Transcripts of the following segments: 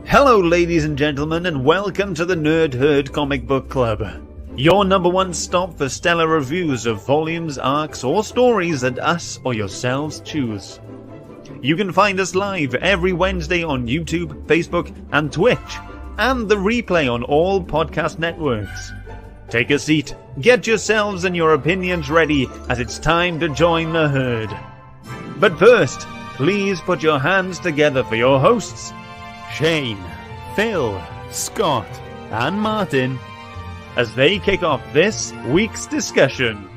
Hello ladies and gentlemen, and welcome to the Nerd Herd Comic Book Club, your number one stop for stellar reviews of volumes, arcs, or stories that us or yourselves choose. You can find us live every Wednesday on YouTube, Facebook, and Twitch, and the replay on all podcast networks. Take a seat, get yourselves and your opinions ready, as it's time to join the herd. But first, please put your hands together for your hosts, Shane, Phil, Scott, and Martin, as they kick off this week's discussion.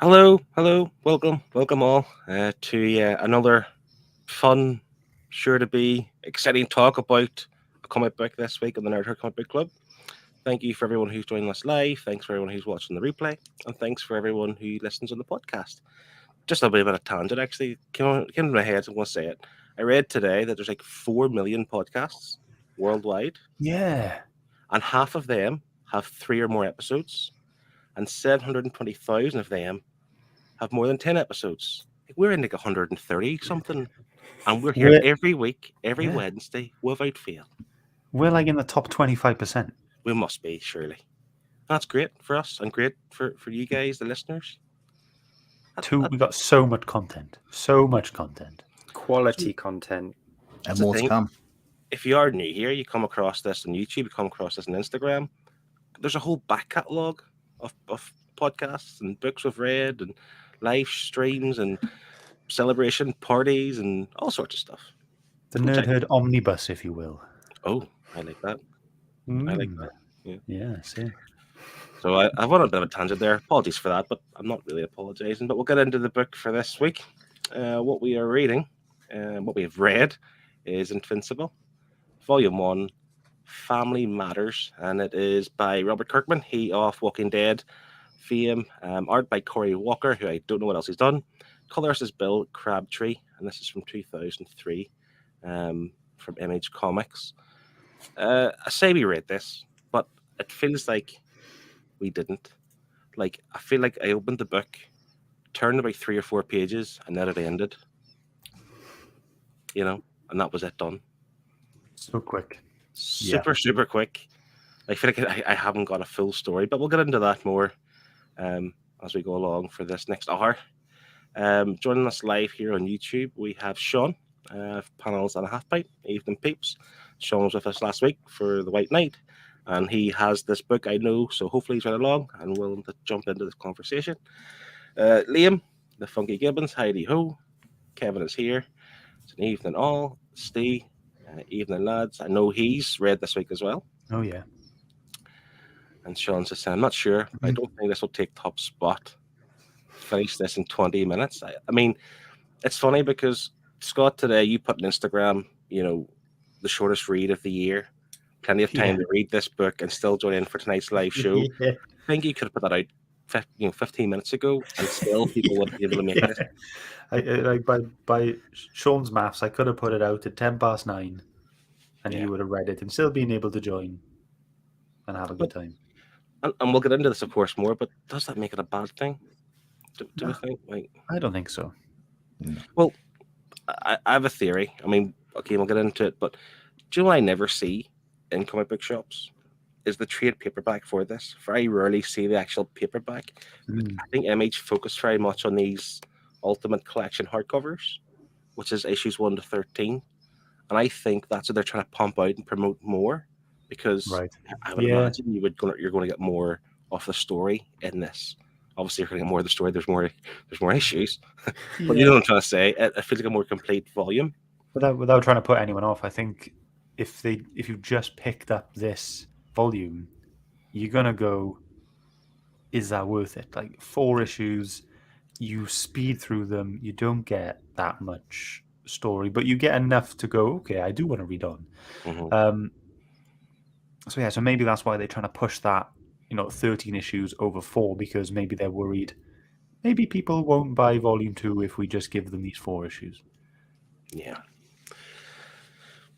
Hello, welcome all to another fun, sure to be exciting talk about a comic book this week on the Nerd Herd Comic Book Club. Thank you for everyone who's joining us live, thanks for everyone who's watching the replay, and thanks for everyone who listens on the podcast. Just a bit of a tangent, actually, came into my head, so I want to say it. I read today that there's like 4 million podcasts worldwide. Yeah. And half of them have 3 or more episodes, and 720,000 of them have more than 10 episodes. We're in like 130 something, and we're here every week, every Wednesday, without fail. We're like in the top 25%. We must be, surely. That's great for us and great for you guys, the listeners. We got so much content. Quality content. And more to come. If you are new here, you come across this on YouTube, you come across this on Instagram, there's a whole back catalogue of podcasts and books we've read and live streams and celebration parties and all sorts of stuff. The Nerd Herd Omnibus, if you will. Oh, I like that. I like that. Yeah, see. So I've run a bit of a tangent there. Apologies for that, but I'm not really apologising. But we'll get into the book for this week. What we are reading, what we have read, is Invincible, Volume 1, Family Matters, and it is by Robert Kirkman, he of Walking Dead fame. Art by Cory Walker, who I don't know what else he's done. Colours is Bill Crabtree, and this is from 2003, from Image Comics. I say we read this, but it feels like we didn't. Like, I feel like I opened the book, turned about 3 or 4 pages, and then it ended. You know, and that was it, done. So quick. Super quick. I feel like I haven't got a full story, but we'll get into that more as we go along for this next hour. Joining us live here on YouTube, we have Sean, Panels and a Half Pint, Evening Peeps. Sean was with us last week for The White Knight, and he has this book, I know, so hopefully he's right along and willing to jump into this conversation. Liam, the Funky Gibbons, Heidi Ho. Kevin is here. It's an evening all. Steve, evening lads. I know he's read this week as well. Oh, yeah. And Sean says, I'm not sure. I don't think this will take top spot. Finish this in 20 minutes. I mean, it's funny because, Scott, today you put on Instagram, the shortest read of the year. Plenty of time to read this book and still join in for tonight's live show. I think you could have put that out 15 minutes ago, and still people would be able to make it. By Sean's maths, I could have put it out at 9:10, and he would have read it and still been able to join and have a good time. And we'll get into this, of course, more. But does that make it a bad thing? Do you think? I don't think so. No. Well, I have a theory. I mean, okay, we'll get into it. But do you know what I never see in comic book shops? Is the trade paperback for this. Very rarely see the actual paperback. I think Image focused very much on these Ultimate Collection hardcovers, which is issues 1 to 13. And I think that's what they're trying to pump out and promote more, because I would imagine you're going to get more of the story in this. Obviously, you're going to get more of the story. There's more issues. But you know what I'm trying to say. It feels like a more complete volume. Without trying to put anyone off, I think if you just picked up this volume, you're gonna go, is that worth it? Like 4 issues, you speed through them, you don't get that much story, but you get enough to go, okay, I do want to read on. So maybe that's why they're trying to push that 13 issues over 4, because maybe they're worried maybe people won't buy volume 2 if we just give them these 4 issues. Yeah,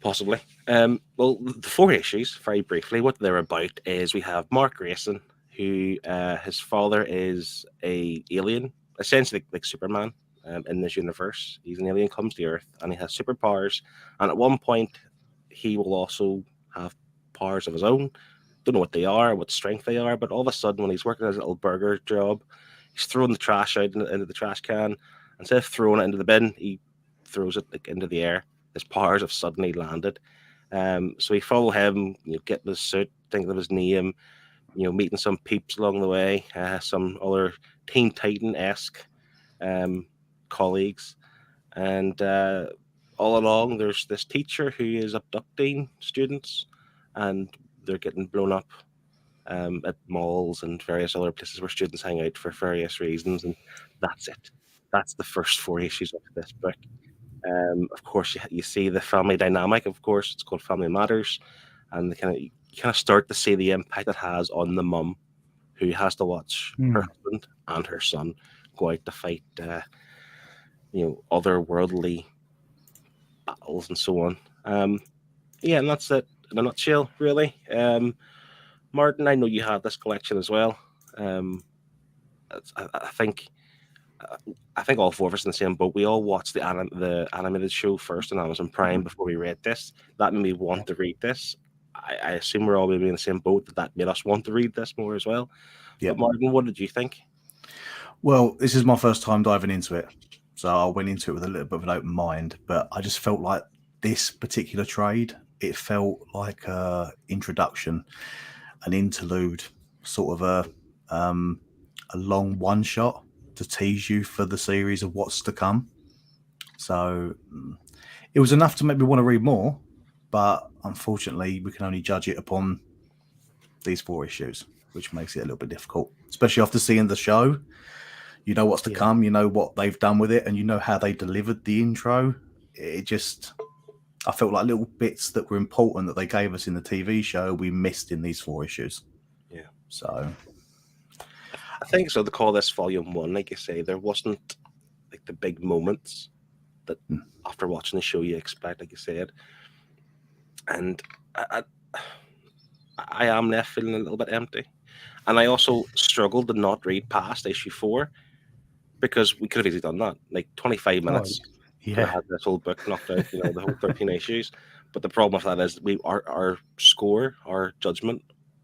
possibly. Well, the 4 issues, very briefly, what they're about is we have Mark Grayson, who his father is a alien, essentially like Superman, in this universe. He's an alien, comes to Earth, and he has superpowers. And at one point, he will also have powers of his own. Don't know what they are, what strength they are, but all of a sudden, when he's working his little burger job, he's throwing the trash out into the trash can. Instead of throwing it into the bin, he throws it like into the air. His powers have suddenly landed. So we follow him, getting his suit, thinking of his name, meeting some peeps along the way, some other Teen Titan-esque colleagues, and all along there's this teacher who is abducting students, and they're getting blown up at malls and various other places where students hang out for various reasons, and that's it. That's the first 4 issues of this book. Of course, you see the family dynamic. Of course, it's called Family Matters, and you kind of start to see the impact it has on the mum, who has to watch her husband and her son go out to fight, otherworldly battles and so on. And that's it in a nutshell, really. Martin, I know you have this collection as well. I think all 4 of us in the same boat. We all watched the animated show first on Amazon Prime before we read this. That made me want to read this. I assume we're all maybe in the same boat, that made us want to read this more as well. Yeah. But Martin, what did you think? Well, this is my first time diving into it, so I went into it with a little bit of an open mind. But I just felt like this particular trade, it felt like a introduction, an interlude, sort of a long one shot to tease you for the series of what's to come. So it was enough to make me want to read more, but unfortunately we can only judge it upon these 4 issues, which makes it a little bit difficult, especially after seeing the show. You know what's to come, you know what they've done with it, and you know how they delivered the intro. I felt like little bits that were important that they gave us in the TV show, we missed in these 4 issues. Yeah. So I think so. To call this volume 1, like you say, there wasn't like the big moments that after watching the show you expect, like you said. And I am left feeling a little bit empty. And I also struggled to not read past issue 4, because we could have easily done that. Like 25 minutes. Could have had this whole book knocked out, the whole 13 issues. But the problem with that is our score, our judgment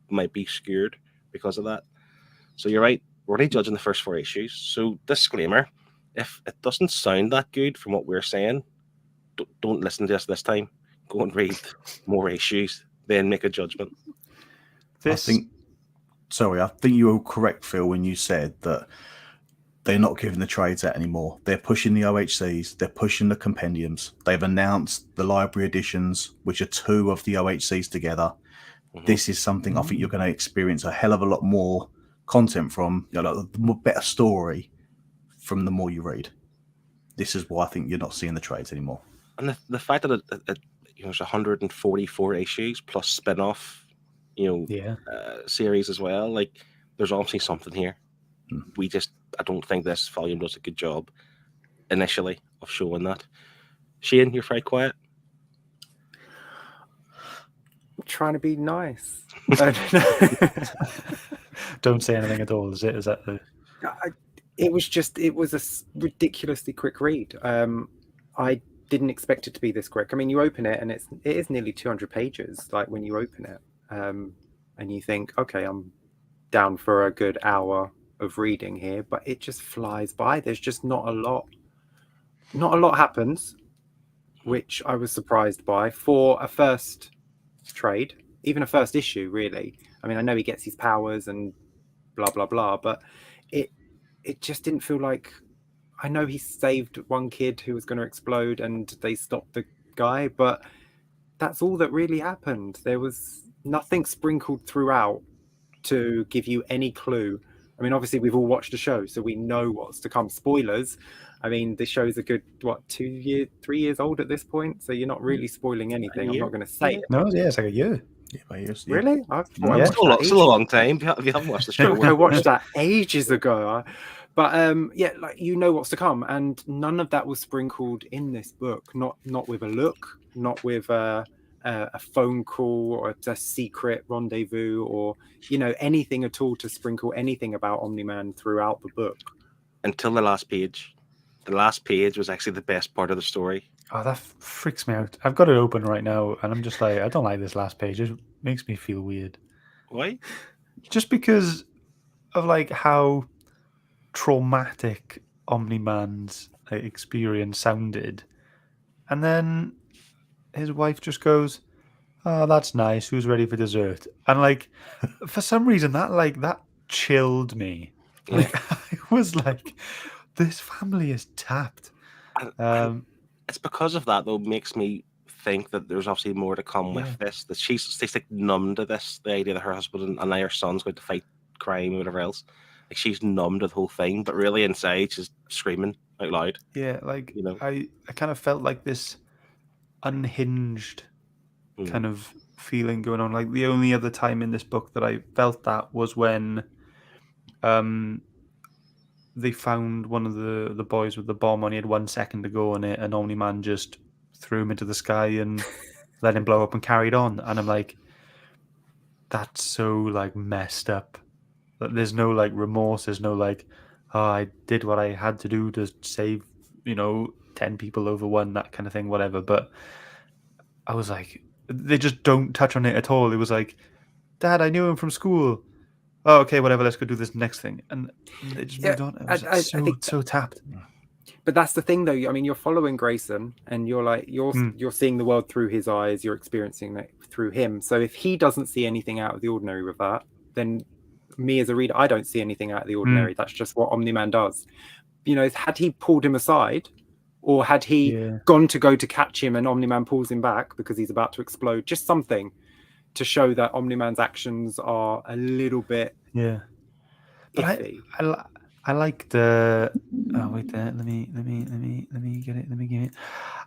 might be skewed because of that. So you're right, we're only judging the first 4 issues. So disclaimer, if it doesn't sound that good from what we're saying, don't listen to us this time. Go and read more issues, then make a judgment. I think you were correct, Phil, when you said that they're not giving the trades out anymore. They're pushing the OHCs, they're pushing the compendiums. They've announced the library editions, which are 2 of the OHCs together. This is something I think you're going to experience a hell of a lot more content from, the better story from the more you read. This is why I think you're not seeing the trades anymore. And the fact that there's 144 issues plus spin-off, series as well. Like, there's obviously something here. I don't think this volume does a good job initially of showing that. Shane, you're very quiet. I'm trying to be nice. Don't say anything at all. Is that the? It was a ridiculously quick read. I didn't expect it to be this quick. I mean, you open it and it is nearly 200 pages. Like when you open it, and you think, okay, I'm down for a good hour of reading here, but it just flies by. There's just not a lot happens, which I was surprised by for a first trade, even a first issue, really. I mean, I know he gets his powers and blah blah blah, but it just didn't feel like. I know he saved one kid who was going to explode and they stopped the guy, but that's all that really happened. There was nothing sprinkled throughout to give you any clue. I mean, obviously we've all watched the show, so we know what's to come. Spoilers. I mean, the show's a good 3 years old at this point, so you're not really spoiling anything. I'm not going to say it. No, yeah, it's like a year. Really? Still a long time. If you haven't watched the show, I watched that ages ago. But like, you know what's to come, and none of that was sprinkled in this book. Not with a look, not with a phone call or a secret rendezvous, or anything at all to sprinkle anything about Omni-Man throughout the book. Until the last page. the last page was actually the best part of the story. Oh, that freaks me out. I've got it open right now, and I'm just like, I don't like this last page. It makes me feel weird. Why? Just because of like how traumatic Omni-Man's experience sounded, and then his wife just goes, "Oh, that's nice. Who's ready for dessert?" And like, for some reason, that chilled me. Like, I was like, "This family is tapped." And it's because of that, though, makes me think that there's obviously more to come with this. That she's like numb to this, the idea that her husband and now her son's going to fight crime or whatever else. Like, she's numb to the whole thing, but really inside she's screaming out loud. Yeah, like, you know, I kind of felt like this unhinged kind of feeling going on. Like, the only other time in this book that I felt that was when they found one of the boys with the bomb on. He had 1 second to go on it, and Omni-Man just threw him into the sky and let him blow up and carried on. And I'm like, that's so like messed up. There's no like remorse. There's no like, oh, I did what I had to do to save, 10 people over one, that kind of thing, whatever. But I was like, they just don't touch on it at all. It was like, Dad, I knew him from school. Oh, okay, whatever. Let's go do this next thing, and they just moved on. It was I think so tapped. But that's the thing, though. I mean, you're following Grayson, and you're like you're seeing the world through his eyes. You're experiencing it through him. So if he doesn't see anything out of the ordinary with that, then me as a reader, I don't see anything out of the ordinary. That's just what Omni-Man does. Had he pulled him aside, or had he gone to catch him, and Omni-Man pulls him back because he's about to explode, just something to show that Omni-Man's actions are a little bit iffy. But I like the wait there. Let me get it. Let me get it.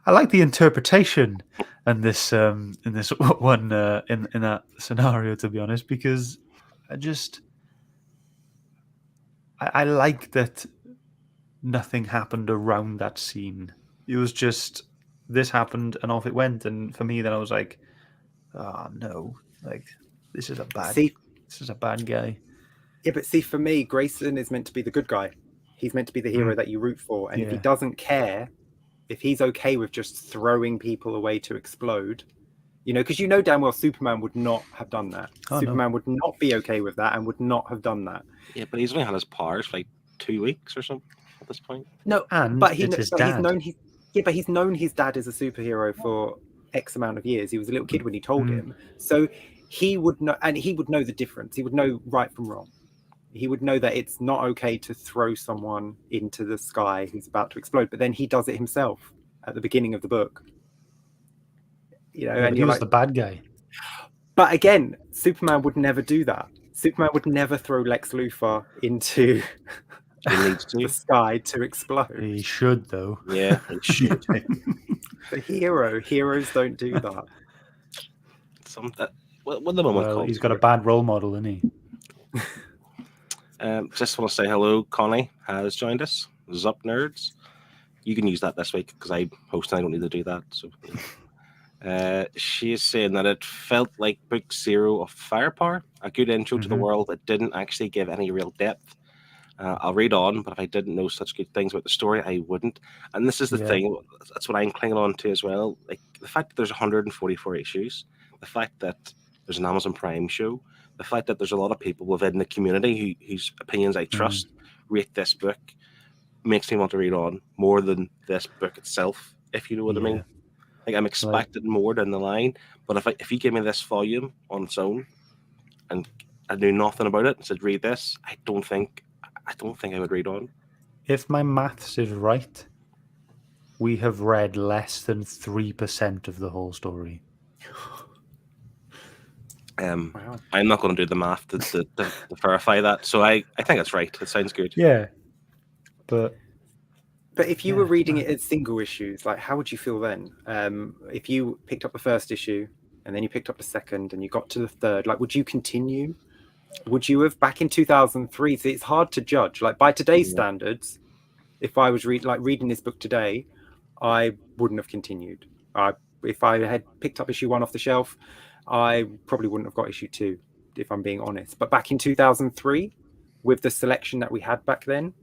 I like the interpretation in this one in that scenario, to be honest, because I like that nothing happened around that scene. It was just this happened and off it went, and for me, then I was like, oh no, like this is a bad guy. Yeah, but see, for me, Grayson is meant to be the good guy. He's meant to be the hero that you root for. And if he doesn't care, if he's okay with just throwing people away to explode, because damn well Superman would not have done that. Superman would not be okay with that and would not have done that. Yeah, but he's only had his powers for like 2 weeks or something at this point. No, but he's known his dad is a superhero for X amount of years. He was a little kid when he told him. So he would know, and he would know the difference. He would know right from wrong. He would know that it's not okay to throw someone into the sky who's about to explode. But then he does it himself at the beginning of the book. And he was the bad guy. But again, Superman would never do that. Superman would never throw Lex Luthor into the sky to explode. He should, though. Yeah, he should. The heroes don't do that. He's got a bad role model, isn't he? Just want to say hello. Connie has joined us. Zup Nerds. You can use that this week because I host and I don't need to do that. So she is saying that it felt like book 0 of Firepower, a good intro to the world that didn't actually give any real depth. I'll read on, but if I didn't know such good things about the story, I wouldn't. And this is the thing. That's what I'm clinging on to as well. Like the fact that there's 144 issues, the fact that there's an Amazon Prime show, the fact that there's a lot of people within the community whose opinions I trust rate this book makes me want to read on more than this book itself, if you know what I mean. Like I'm expecting more down the line, but if you give me this volume on its own and I knew nothing about it and said read this, I don't think I would read on. If my maths is right, we have read less than 3% of the whole story. Wow. I'm not going to do the math to verify that, so I think that's right. It sounds good. Yeah, but if you were reading it as single issues, like how would you feel then? If you picked up the first issue and then you picked up the second and you got to the third, like would you continue? Would you have back in 2003? So it's hard to judge. Like by today's standards, if I was reading this book today, I wouldn't have continued. If I had picked up issue 1 off the shelf, I probably wouldn't have got issue 2, if I'm being honest. But back in 2003, with the selection that we had back then,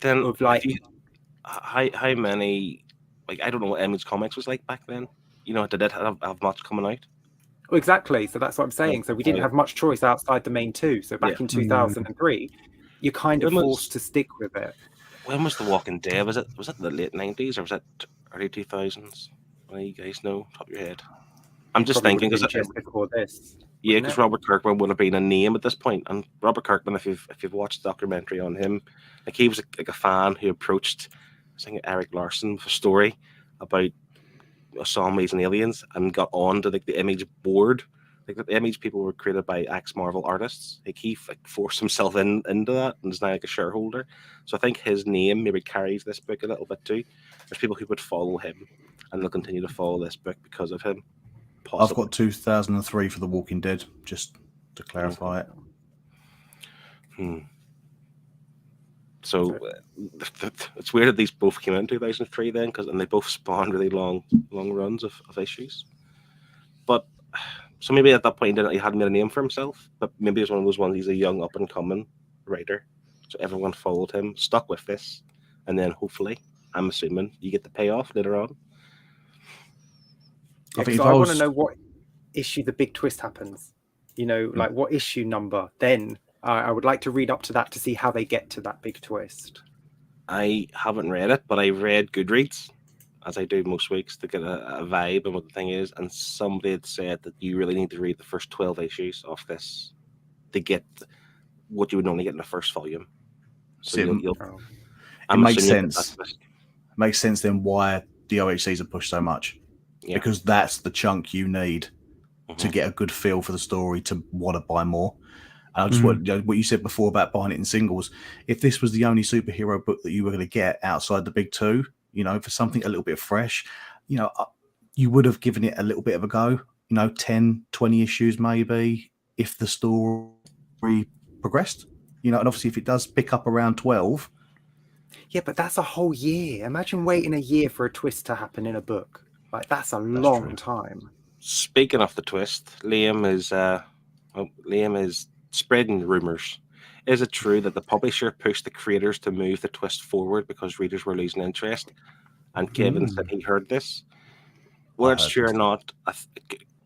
then of like how many, like, I don't know what Image Comics was like back then. You know, did it have much coming out? Well, exactly. So that's what I'm saying. So we didn't have much choice outside the main two. So back in 2003, you're kind of forced to stick with it. When was The Walking Dead? Was it the late 90s or was it early 2000s? Well, you guys know, top of your head. I'm just Probably thinking would have been just before this. Yeah, because Robert Kirkman would have been a name at this point. And Robert Kirkman, if you've watched the documentary on him, like he was like a fan who approached, I think, Eric Larson with a story about zombies and aliens, and got on to like the Image board. Like the Image people were created by ex-Marvel artists. Like he forced himself into that and is now like a shareholder. So I think his name maybe carries this book a little bit too. There's people who would follow him, and they'll continue to follow this book because of him. Possibly. I've got 2003 for The Walking Dead, just to clarify it. So it's weird that these both came out in 2003 then, and they both spawned really long runs of issues. But so maybe at that point he hadn't made a name for himself, but maybe it's one of those ones he's a young up and coming writer. So everyone followed him, stuck with this, and then hopefully, I'm assuming, you get the payoff later on. Yeah, I want to know what issue the big twist happens. You know, like what issue number. Then I would like to read up to that to see how they get to that big twist. I haven't read it, but I read Goodreads, as I do most weeks, to get a vibe and what the thing is. And somebody had said that you really need to read the first 12 issues of this to get what you would normally get in the first volume. So it makes sense. It makes sense then why the OHCs are pushed so much. Yeah. Because that's the chunk you need to get a good feel for the story, to want to buy more. And I just what you said before about buying it in singles. If this was the only superhero book that you were going to get outside the big two, you know, for something a little bit fresh, you know, you would have given it a little bit of a go, you know, 10, 20 issues maybe, if the story progressed, you know, and obviously if it does pick up around 12. Yeah, but that's a whole year. Imagine waiting a year for a twist to happen in a book. Like, that's a long time. Speaking of the twist, Liam is spreading rumors. Is it true that the publisher pushed the creators to move the twist forward because readers were losing interest? And Kevin said he heard this. Whether it's true or not,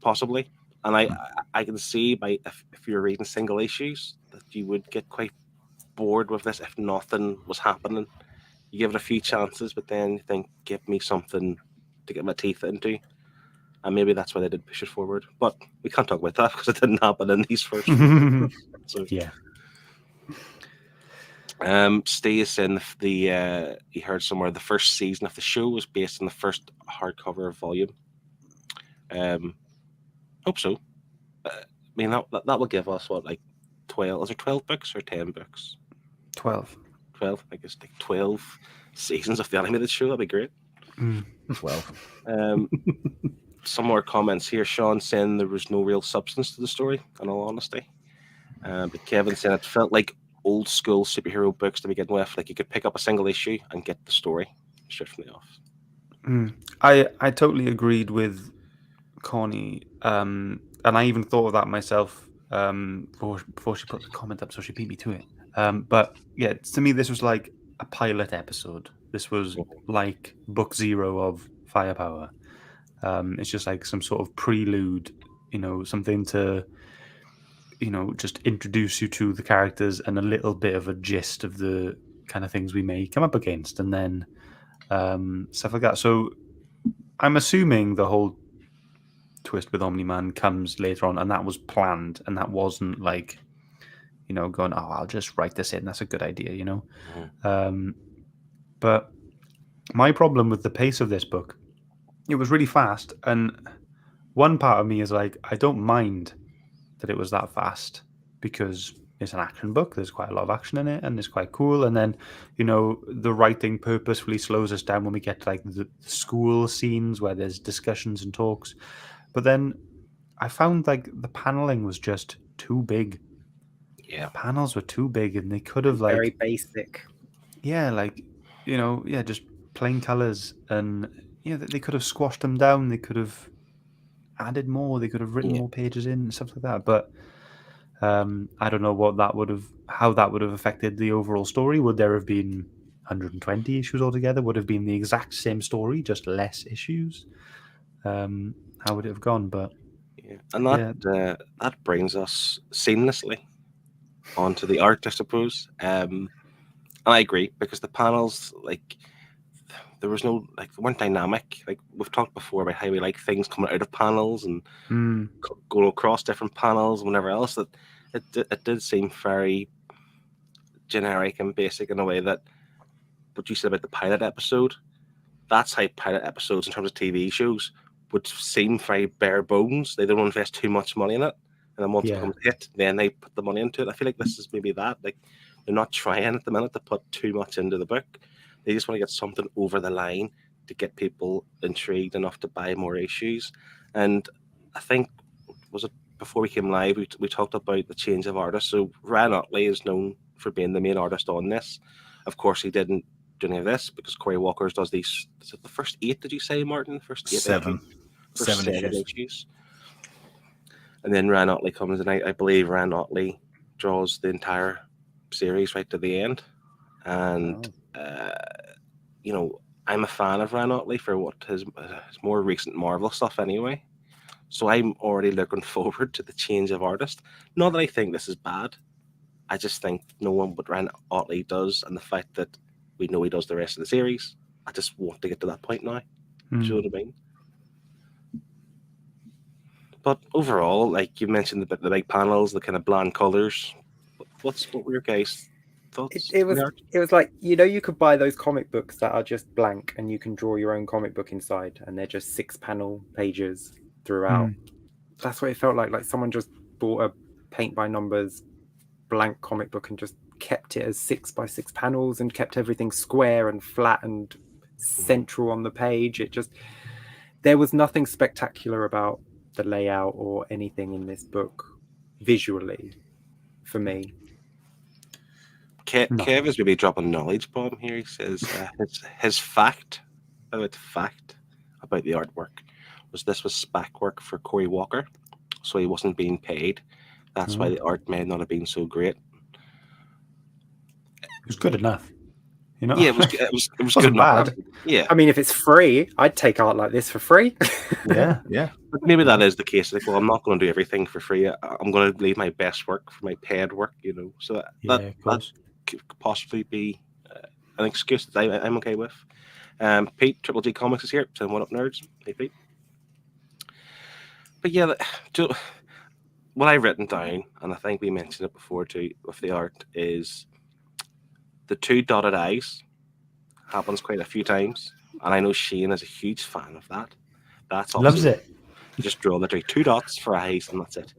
possibly. And I can see by if you're reading single issues that you would get quite bored with this if nothing was happening. You give it a few chances, but then you think, give me something to get my teeth into. And maybe that's why they did push it forward. But we can't talk about that because it didn't happen in these first. So, yeah. Steve is saying he heard somewhere the first season of the show was based on the first hardcover volume. Hope so. I mean, that will give us what, like 12? Is there 12 books or 10 books? 12. 12. I guess like 12 seasons of the animated show. That'd be great. 12. Some more comments here. Sean saying there was no real substance to the story, in all honesty. But Kevin saying it felt like old school superhero books to begin with. Like you could pick up a single issue and get the story straight from the off. I totally agreed with Connie. And I even thought of that myself before she put the comment up, so she beat me to it. But yeah, to me, this was like a pilot episode. This was like book 0 of Firepower. It's just like some sort of prelude, you know, something to, you know, just introduce you to the characters and a little bit of a gist of the kind of things we may come up against, and then stuff like that. So I'm assuming the whole twist with Omni-Man comes later on, and that was planned, and that wasn't like, you know, going, oh, I'll just write this in. That's a good idea, you know. But my problem with the pace of this book, it was really fast, and one part of me is like, I don't mind that it was that fast because it's an action book. There's quite a lot of action in it, and it's quite cool. And then, you know, the writing purposefully slows us down when we get to like the school scenes where there's discussions and talks. But then I found like the paneling was just too big. Yeah, the panels were too big, and they could have like very basic. Yeah, like, you know, yeah, just plain colors, and yeah, they could have squashed them down. They could have added more. They could have written more pages in and stuff like that. But I don't know how that would have affected the overall story. Would there have been 120 issues altogether would have been the exact same story, just less issues. How would it have gone? But Yeah. And that brings us seamlessly onto the art, I suppose. And I agree, because the panels, like, there was no, like, they weren't dynamic. Like, we've talked before about how we like things coming out of panels and going across different panels and whatever else. That it did seem very generic and basic in a way that what you said about the pilot episode, that's how pilot episodes in terms of TV shows would seem very bare bones. They don't invest too much money in it. And then once it becomes a hit, then they put the money into it. I feel like this is maybe that. Like, they're not trying at the minute to put too much into the book. They just want to get something over the line to get people intrigued enough to buy more issues. And I think, was it before we came live, we talked about the change of artist. So Ryan Ottley is known for being the main artist on this. Of course, he didn't do any of this because Cory Walker does these. Is it the first 8, did you say, Martin? First 8 7. First 7 issues. And then Ryan Ottley comes in. I believe Ryan Ottley draws the entire series right to the end. And, you know, I'm a fan of Ryan Ottley for what his more recent Marvel stuff anyway. So I'm already looking forward to the change of artist. Not that I think this is bad. I just think knowing what Ryan Ottley does and the fact that we know he does the rest of the series, I just want to get to that point now. Do you know what I mean? But overall, like you mentioned, the big panels, the kind of bland colors. What were your guys' thoughts? It was like, you know, you could buy those comic books that are just blank and you can draw your own comic book inside, and they're just 6-panel pages throughout. That's what it felt like. Like someone just bought a paint by numbers blank comic book and just kept it as 6x6 panels and kept everything square and flat and central on the page. There was nothing spectacular about the layout or anything in this book visually for me. Kev is maybe dropping knowledge bomb here. He says his fact about the artwork was this was spec work for Cory Walker, so he wasn't being paid. That's why the art may not have been so great. It was good enough, you know. Yeah, it was Wasn't good bad. enough. Yeah, I mean, if it's free, I'd take art like this for free. Yeah. but maybe that is the case. Like, well, I'm not going to do everything for free. I'm going to leave my best work for my paid work. You know, so that could possibly be an excuse that I'm okay with. Pete, Triple G Comics is here. So what up, nerds? Hey, Pete. But yeah, what I've written down, and I think we mentioned it before too, with the art, is the 2 dotted eyes happens quite a few times, and I know Shane is a huge fan of that. That's Loves it. You just draw literally 2 dots for eyes, and that's it.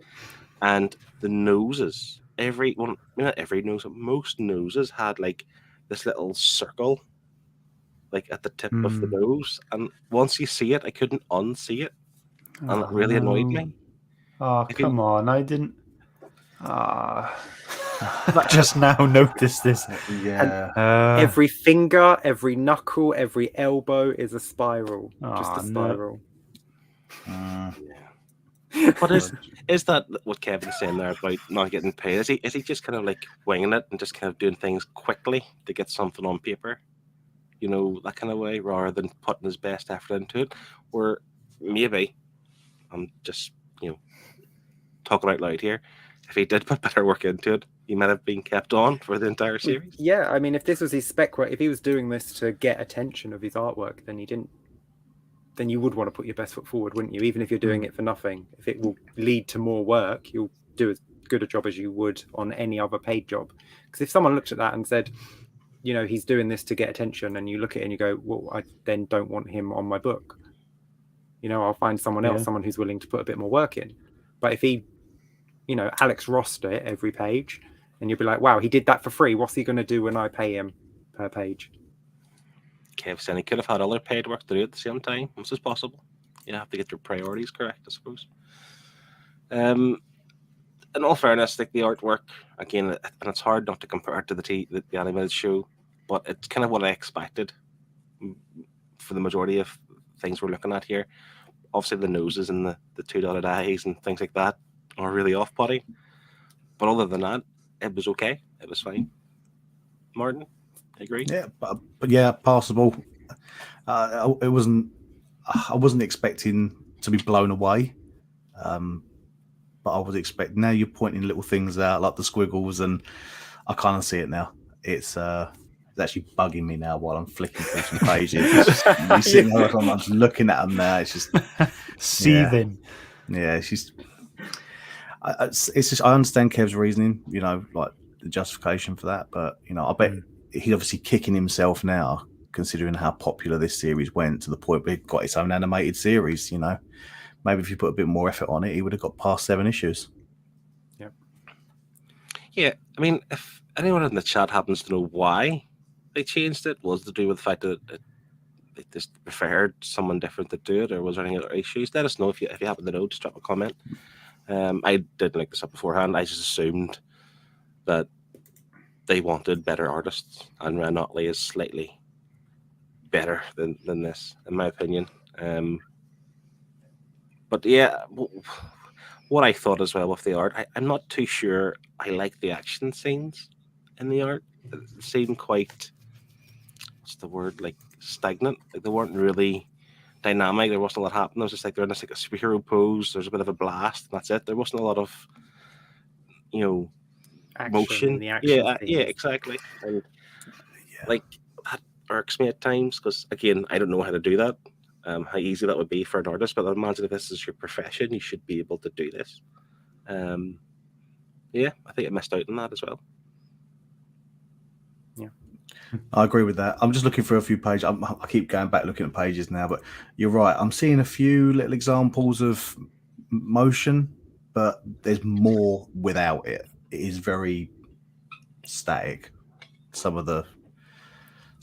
And the noses, not every nose, but most noses had like this little circle, like at the tip of the nose, and once you see it, I couldn't unsee it, and it really annoyed me. Oh, come on. I didn't. I just now noticed this. Yeah. Every finger, every knuckle, every elbow is a spiral. Just a spiral. But is that what Kevin's saying there about not getting paid? Is he just kind of like winging it and just kind of doing things quickly to get something on paper? You know, that kind of way, rather than putting his best effort into it? Or maybe I'm just, talking out loud here. If he did put better work into it, he might have been kept on for the entire series. Yeah, I mean, if this was his spec work, if he was doing this to get attention of his artwork, then you would want to put your best foot forward, wouldn't you? Even if you're doing it for nothing. If it will lead to more work, you'll do as good a job as you would on any other paid job. Because if someone looked at that and said, he's doing this to get attention, and you look at it and you go, well, I then don't want him on my book. I'll find someone else, someone who's willing to put a bit more work in. But if he, Alex Rossed it every page, and you'll be like, wow, he did that for free. What's he going to do when I pay him per page? Kev said he could have had other paid work to do at the same time. This is possible. You have to get your priorities correct, I suppose. In all fairness, like the artwork, again, and it's hard not to compare it to the animated show, but it's kind of what I expected for the majority of things we're looking at here. Obviously, the noses and the 2 dotted eyes and things like that are really off-putting. But other than that, it was okay. It was fine. Martin, I agree. Yeah, but yeah, passable. It wasn't. I wasn't expecting to be blown away, but I was expecting. Now you're pointing little things out like the squiggles, and I kind of see it now. It's actually bugging me now while I'm flicking through some pages. It's just, you sitting there, I'm just looking at them now. It's just seething. Yeah, it's just. It's just I understand Kev's reasoning, like the justification for that, but I bet he's obviously kicking himself now, considering how popular this series went to the point where he got its own animated series. Maybe if you put a bit more effort on it, he would have got past 7 issues. Yeah, I mean, if anyone in the chat happens to know why they changed it, was to do with the fact that they just preferred someone different to do it, or was there any other issues? Let us know if you happen to know. Just drop a comment. I didn't like this up beforehand. I just assumed that they wanted better artists, and Ryan Ottley is slightly better than this, in my opinion. But yeah, what I thought as well with the art, I'm not too sure I like the action scenes in the art. It seemed quite, what's the word, like stagnant. Like they weren't really dynamic. There wasn't a lot happening. It was just like they're in this like a superhero pose. There's a bit of a blast, and that's it. There wasn't a lot of, Action motion. in the action Yeah, exactly. And like that irks me at times because again, I don't know how to do that. How easy that would be for an artist, but I imagine if this is your profession, you should be able to do this. Yeah, I think I missed out on that as well. Yeah, I agree with that. I'm just looking for a few pages. I keep going back looking at pages now, but you're right. I'm seeing a few little examples of motion, but there's more without it. It is very static. Some of the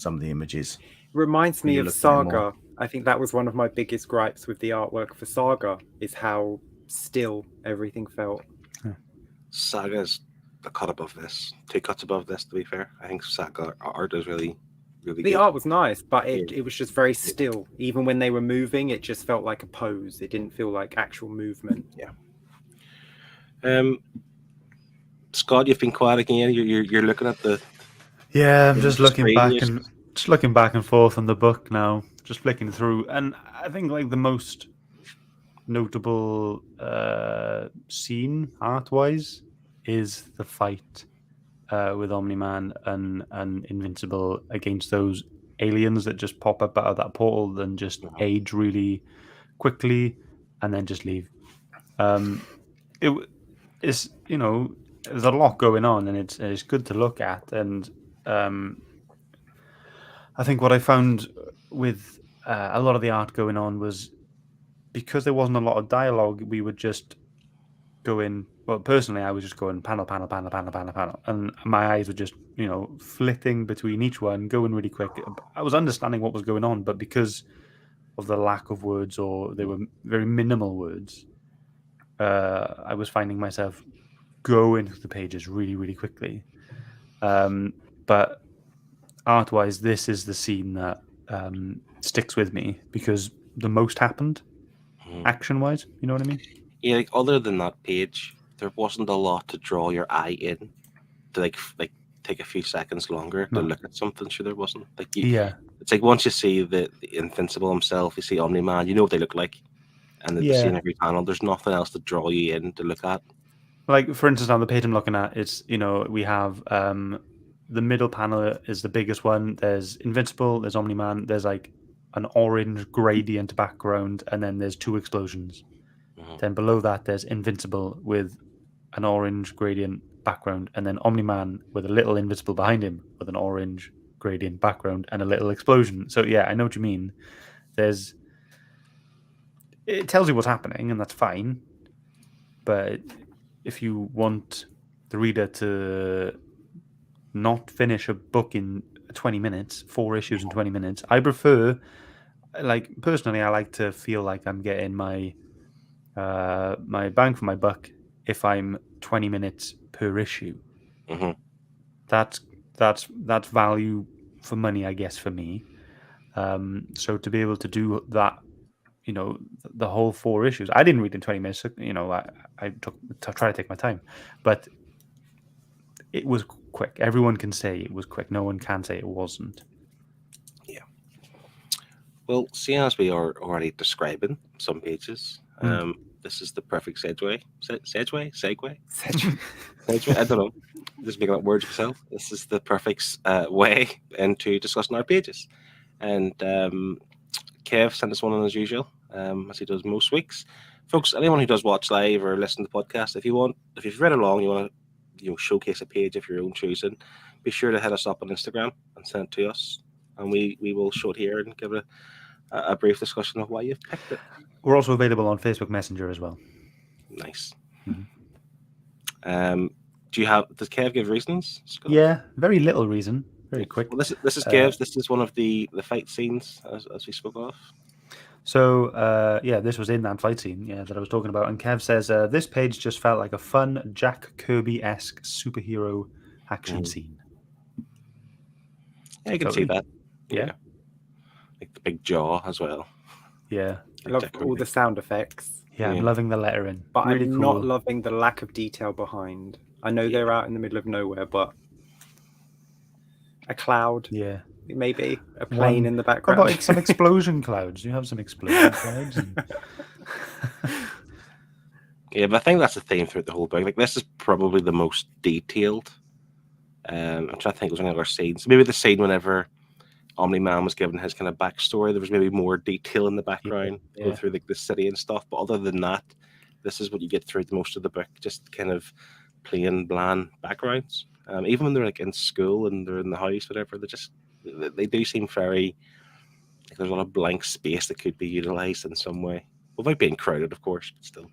images. reminds me You're of looking at more. Saga. I think that was one of my biggest gripes with the artwork for Saga, is how still everything felt. Saga's a cut above this, 2 cuts above this. To be fair, I think Saga art is really, really The good. art was nice, but it was just very still. Even when they were moving, it just felt like a pose. It didn't feel like actual movement. Yeah. Scott, you've been quiet again. You're looking at the. Yeah, I'm just looking screen. back and forth on the book now, just flicking through, and I think like the most notable scene art-wise is the fight with Omni-Man and Invincible against those aliens that just pop up out of that portal and just age really quickly and then just leave. It's there's a lot going on, and it's good to look at. And I think what I found with a lot of the art going on was because there wasn't a lot of dialogue, we would just go in. Well, personally, I was just going panel, panel, panel, panel, panel, panel, and my eyes were just flitting between each one, going really quick. I was understanding what was going on, but because of the lack of words, or they were very minimal words, I was finding myself going through the pages really, really quickly. But art-wise, this is the scene that sticks with me because the most happened action-wise. You know what I mean? Yeah, like other than that page, there wasn't a lot to draw your eye in, to like take a few seconds longer to look at something. Sure, there wasn't. It's like once you see the Invincible himself, you see Omni-Man, you know what they look like, and the scene every panel. There's nothing else to draw you in to look at. Like for instance, on the page I'm looking at, it's we have the middle panel is the biggest one. There's Invincible, there's Omni-Man, there's like an orange gradient background, and then there's 2 explosions. Then below that, there's Invincible with an orange gradient background, and then Omni-Man with a little Invincible behind him with an orange gradient background and a little explosion. So yeah, I know what you mean. It tells you what's happening, and that's fine. But if you want the reader to not finish a book in 20 minutes, 4 issues in 20 minutes, I prefer, personally, I like to feel like I'm getting my bang for my buck if I'm 20 minutes per issue. That's value for money, I guess, for me. So to be able to do that, the whole 4 issues, I didn't read in 20 minutes. I tried to take my time, but it was quick. Everyone can say it was quick. No one can say it wasn't. Well, seeing as we are already describing some pages, this is the perfect segue. I don't know. Just making up words myself. This is the perfect way into discussing our pages. And Kev sent us one as usual, as he does most weeks. Folks, anyone who does watch live or listen to the podcast, if you've read along, you want to showcase a page of your own choosing, be sure to hit us up on Instagram and send it to us, and we will show it here and give it a brief discussion of why you've picked it. We're also available on Facebook Messenger as well. Nice. Mm-hmm. Does Kev give reasons, Scott? Yeah, very little reason. Very quick. Well, this is Kev's. This is one of the fight scenes as we spoke of. So, this was in that fight scene, that I was talking about. And Kev says, this page just felt like a fun Jack Kirby-esque superhero action scene. Yeah, you can see that. Yeah. Like the big jaw as well. Yeah. I love all the sound effects. Yeah, I'm loving the lettering. But really I'm cool. not loving the lack of detail behind. I know they're out in the middle of nowhere, but a cloud. Yeah. Maybe a plane in the How background. about some explosion clouds? You have some explosion clouds. Yeah, but I think that's the theme throughout the whole book. Like, this is probably the most detailed. I'm trying to think of any other scenes. Maybe the scene whenever Omni-Man was given his kind of backstory, there was maybe more detail in the background, go through the city and stuff. But other than that, this is what you get through the most of the book, just kind of plain, bland backgrounds. Even when they're like in school and they're in the house, whatever, they do seem very, like there's a lot of blank space that could be utilized in some way, without being crowded, of course, but still.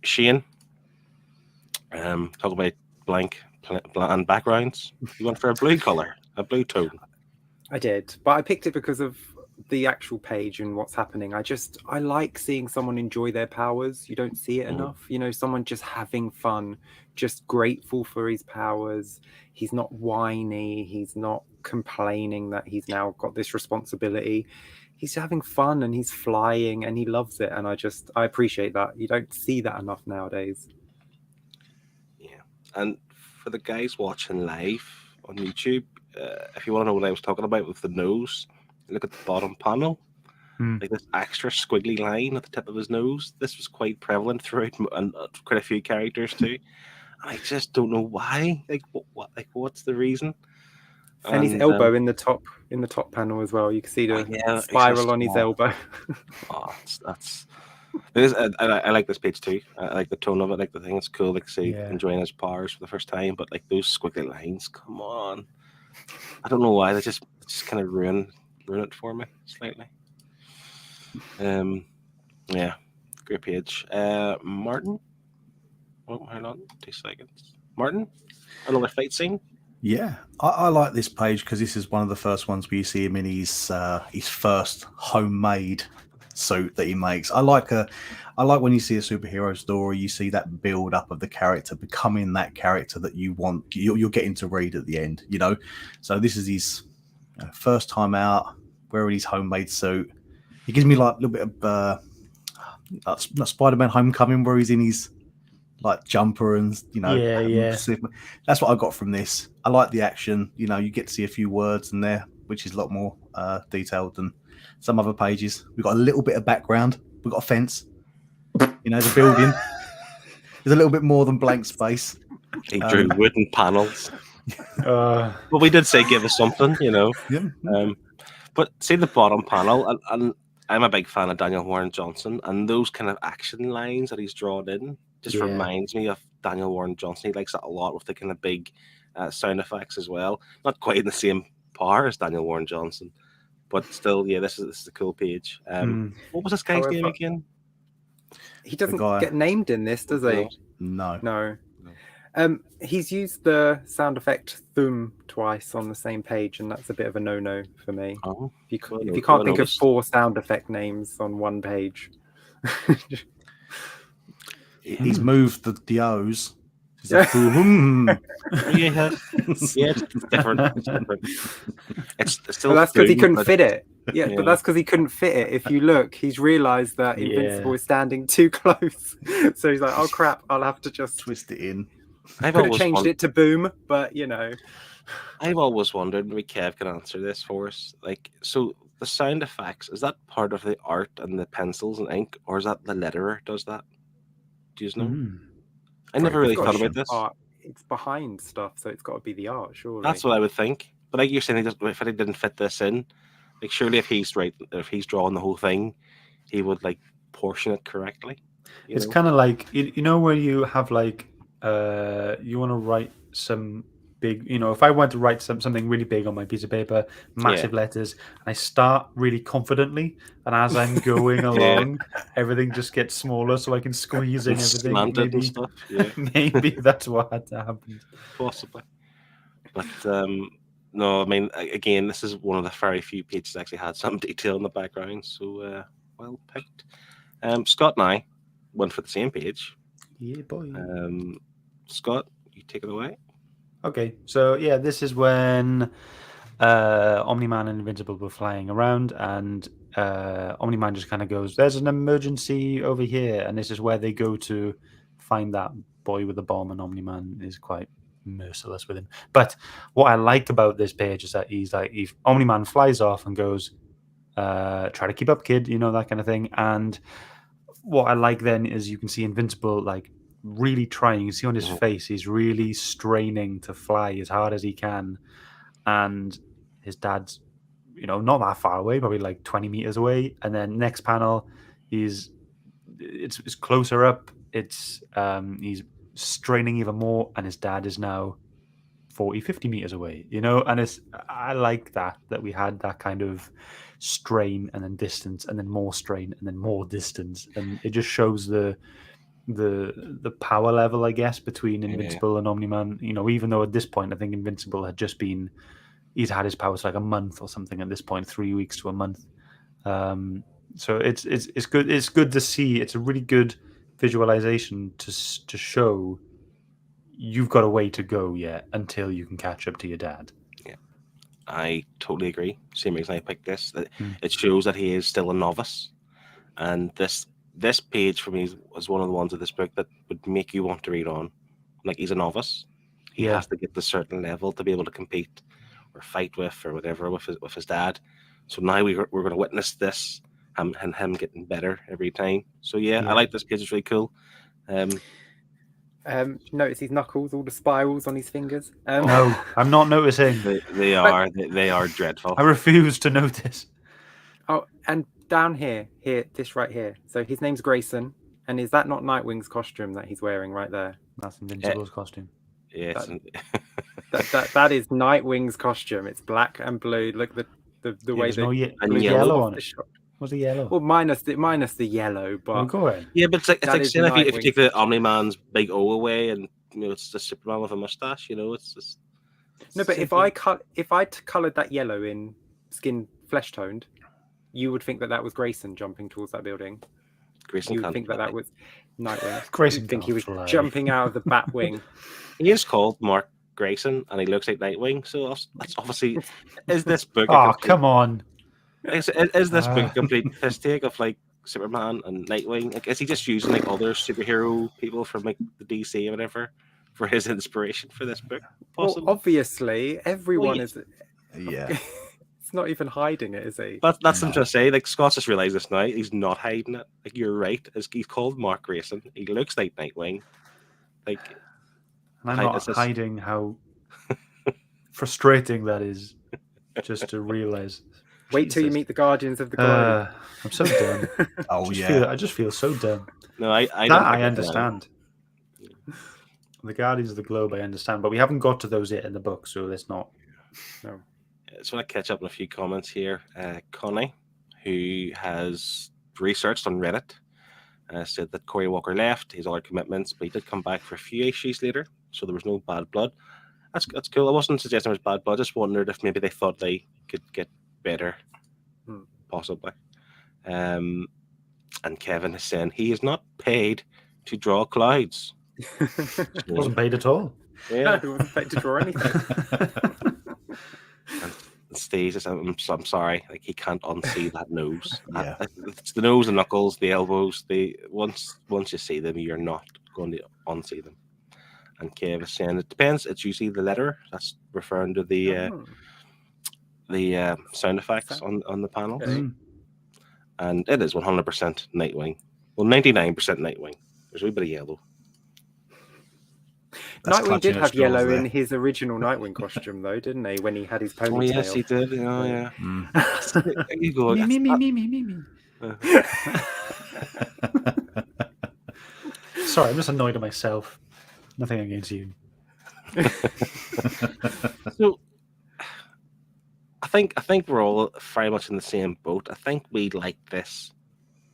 Shane, talk about bland backgrounds. You went for a blue color, a blue tone. I did, but I picked it because of the actual page and what's happening. I like seeing someone enjoy their powers. You don't see it enough. Someone just having fun, just grateful for his powers. He's not whiny. He's not complaining that he's now got this responsibility. He's having fun and he's flying and he loves it. And I appreciate that. You don't see that enough nowadays. Yeah. And for the guys watching live on YouTube, if you want to know what I was talking about with the nose, look at the bottom panel. Like this extra squiggly line at the tip of his nose. This was quite prevalent throughout and quite a few characters too. And I just don't know why. Like what? Like what's the reason? And his elbow in the top panel as well. You can see the spiral on his elbow. I like this page too. I like the tone of it. Like the thing, it's cool. Like see enjoying his powers for the first time. But like those squiggly lines, come on. I don't know why. They just kind of ruin it for me slightly. Yeah, great page. Martin. Oh, hold on, 2 seconds. Martin, another fight scene. Yeah, I like this page because this is one of the first ones where you see him in his first homemade suit that he makes. I like when you see a superhero story, you see that build up of the character becoming that character that you're getting to read at the end. So this is his first time out wearing his homemade suit. It gives me like a little bit of Spider-Man Homecoming where he's in his like jumper and that's what I got from this. I like the action. You get to see a few words in there, which is a lot more detailed than some other pages. We've got a little bit of background. We've got a fence. There's a building. There's a little bit more than blank space. He drew wooden panels. Well, we did say give us something, but see the bottom panel, and I'm a big fan of Daniel Warren Johnson, and those kind of action lines that he's drawn in just reminds me of Daniel Warren Johnson. He likes that a lot with the kind of big sound effects as well. Not quite in the same power as Daniel Warren Johnson, but still, this is a cool page. What was this guy's name again? He doesn't get named in this, does he? No. He's used the sound effect thum twice on the same page, and that's a bit of a no-no for me. If you can't think of 4 sound effect names on one page. He's moved the O's. It's different. It's still. Well, that's because he couldn't fit it. But that's because he couldn't fit it. If you look, he's realised that Invincible is standing too close. So he's like, "Oh crap! I'll have to just twist it in." I've Could have always changed it to Boom, but I've always wondered, maybe Kev can answer this for us. Like, so the sound effects, is that part of the art and the pencils and ink, or is that the letterer does that? Do you know? I Great never really It's got thought to about be this. art. It's behind stuff, so it's got to be the art, surely. That's what I would think. But like you're saying, if he didn't fit this in, like surely if he's drawing the whole thing, he would like portion it correctly. It's kind of like where you have like you want to write some big, if I want to write something really big on my piece of paper, massive letters, and I start really confidently, and as I'm going along, everything just gets smaller, so I can squeeze in everything. Slanted and stuff. Yeah, maybe that's what had to happen. possibly. But no, I mean, again, this is one of the very few pages that actually had some detail in the background, so well picked. Scott and I went for the same page. Yeah, boy. Scott, you take it away. Okay, so yeah, this is when Omni-Man and Invincible were flying around, and Omni-Man just kind of goes, "There's an emergency over here," and this is where they go to find that boy with the bomb, and Omni-Man is quite merciless with him. But what I like about this page is that he's like, if Omni-Man flies off and goes, "Try to keep up, kid," that kind of thing. And what I like then is you can see Invincible like really trying. You see on his face, he's really straining to fly as hard as he can. And his dad's, not that far away, probably like 20 meters away. And then next panel, it's closer up. It's he's straining even more, and his dad is now 40, 50 meters away, and I like that we had that kind of strain and then distance and then more strain and then more distance, and it just shows the power level, I guess, between Invincible and Omni-Man. Even though at this point I think Invincible had just been, he's had his powers for like a month or something at this point, 3 weeks to a month. So it's good. It's good to see. It's a really good visualization to show you've got a way to go yet until you can catch up to your dad. Yeah, I totally agree. Same reason I picked this. It shows that he is still a novice, and this page for me was one of the ones of this book that would make you want to read on. Like, he's a novice. He has to get to a certain level to be able to compete or fight with or whatever with his dad. So now we're going to witness this, him getting better every time. So yeah. I like this page. It's really cool. Notice his knuckles, all the spirals on his fingers. No, I'm not noticing. They are dreadful. I refuse to notice. Oh, and down here, this right here. So his name's Grayson, and is that not Nightwing's costume that he's wearing right there? That's Invincible's costume. Yeah, that is Nightwing's costume. It's black and blue. Look the way there's yellow on it. What's the yellow? Well, minus the yellow, but go ahead. Yeah, but it's like saying if you take the Omni-Man's big O away, and it's the Superman with a mustache. It's just no. But if I coloured that yellow in skin flesh toned, you would think that was Grayson jumping towards that building. Grayson, you would think that was Nightwing. Grayson, think he was jumping out of the bat wing. He is called Mark Grayson, and he looks like Nightwing. So that's obviously is this book? Oh, come on! Is this book a complete piss take of like Superman and Nightwing? Like, is he just using like other superhero people from like the DC or whatever for his inspiration for this book? Possibly? Well, obviously, everyone is. Yeah. It's not even hiding it, is he? That's what I'm trying to say. Like, Scott's just realised this now. He's not hiding it. Like, you're right. He's called Mark Grayson. He looks like Nightwing. Like, and I'm not hiding how frustrating that is. Just to realise. Wait till you meet the Guardians of the Globe. I'm so dumb. I just feel so dumb. No, I understand. The Guardians of the Globe, I understand, but we haven't got to those yet in the book, so let's not. No. So I want to catch up on a few comments here. Connie, who has researched on Reddit, said that Cory Walker left his other commitments, but he did come back for a few issues later, so there was no bad blood. That's cool. I wasn't suggesting there was bad blood. I just wondered if maybe they thought they could get better, possibly. And Kevin is saying he is not paid to draw clouds. He wasn't paid at all. Yeah. No, he wasn't paid to draw anything. And Steve says, I'm sorry, like he can't unsee that nose. Yeah. It's the nose and knuckles, the elbows. Once you see them, you're not going to unsee them. And Kev is saying it depends. It's usually the letter that's referring to the sound effects on the panels. Okay. And it is 100% Nightwing. Well, 99% Nightwing. There's a wee bit of yellow. That's Nightwing clutching did at have straws yellow there. in his original Nightwing costume, though, didn't he? When he had his ponytail. Oh, yes, he did. Oh, yeah. There you go. Me. Sorry, I'm just annoyed at myself. Nothing against you. So, I think we're all very much in the same boat. I think we like this,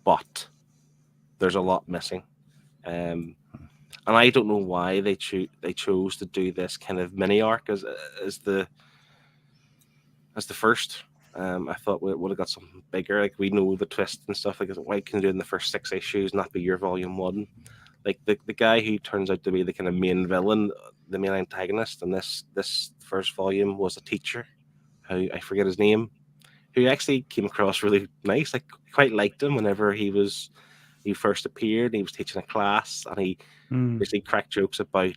but there's a lot missing. And I don't know why they chose to do this kind of mini arc as the first. I thought we would have got something bigger. Like, we know the twist and stuff. Like, why can you do it in the first 6 issues, not be your volume 1? Like, the guy who turns out to be the kind of main villain, the main antagonist in this first volume was a teacher, who I forget his name, who actually came across really nice. Like, quite liked him whenever he first appeared. He was teaching a class, and he basically cracked jokes about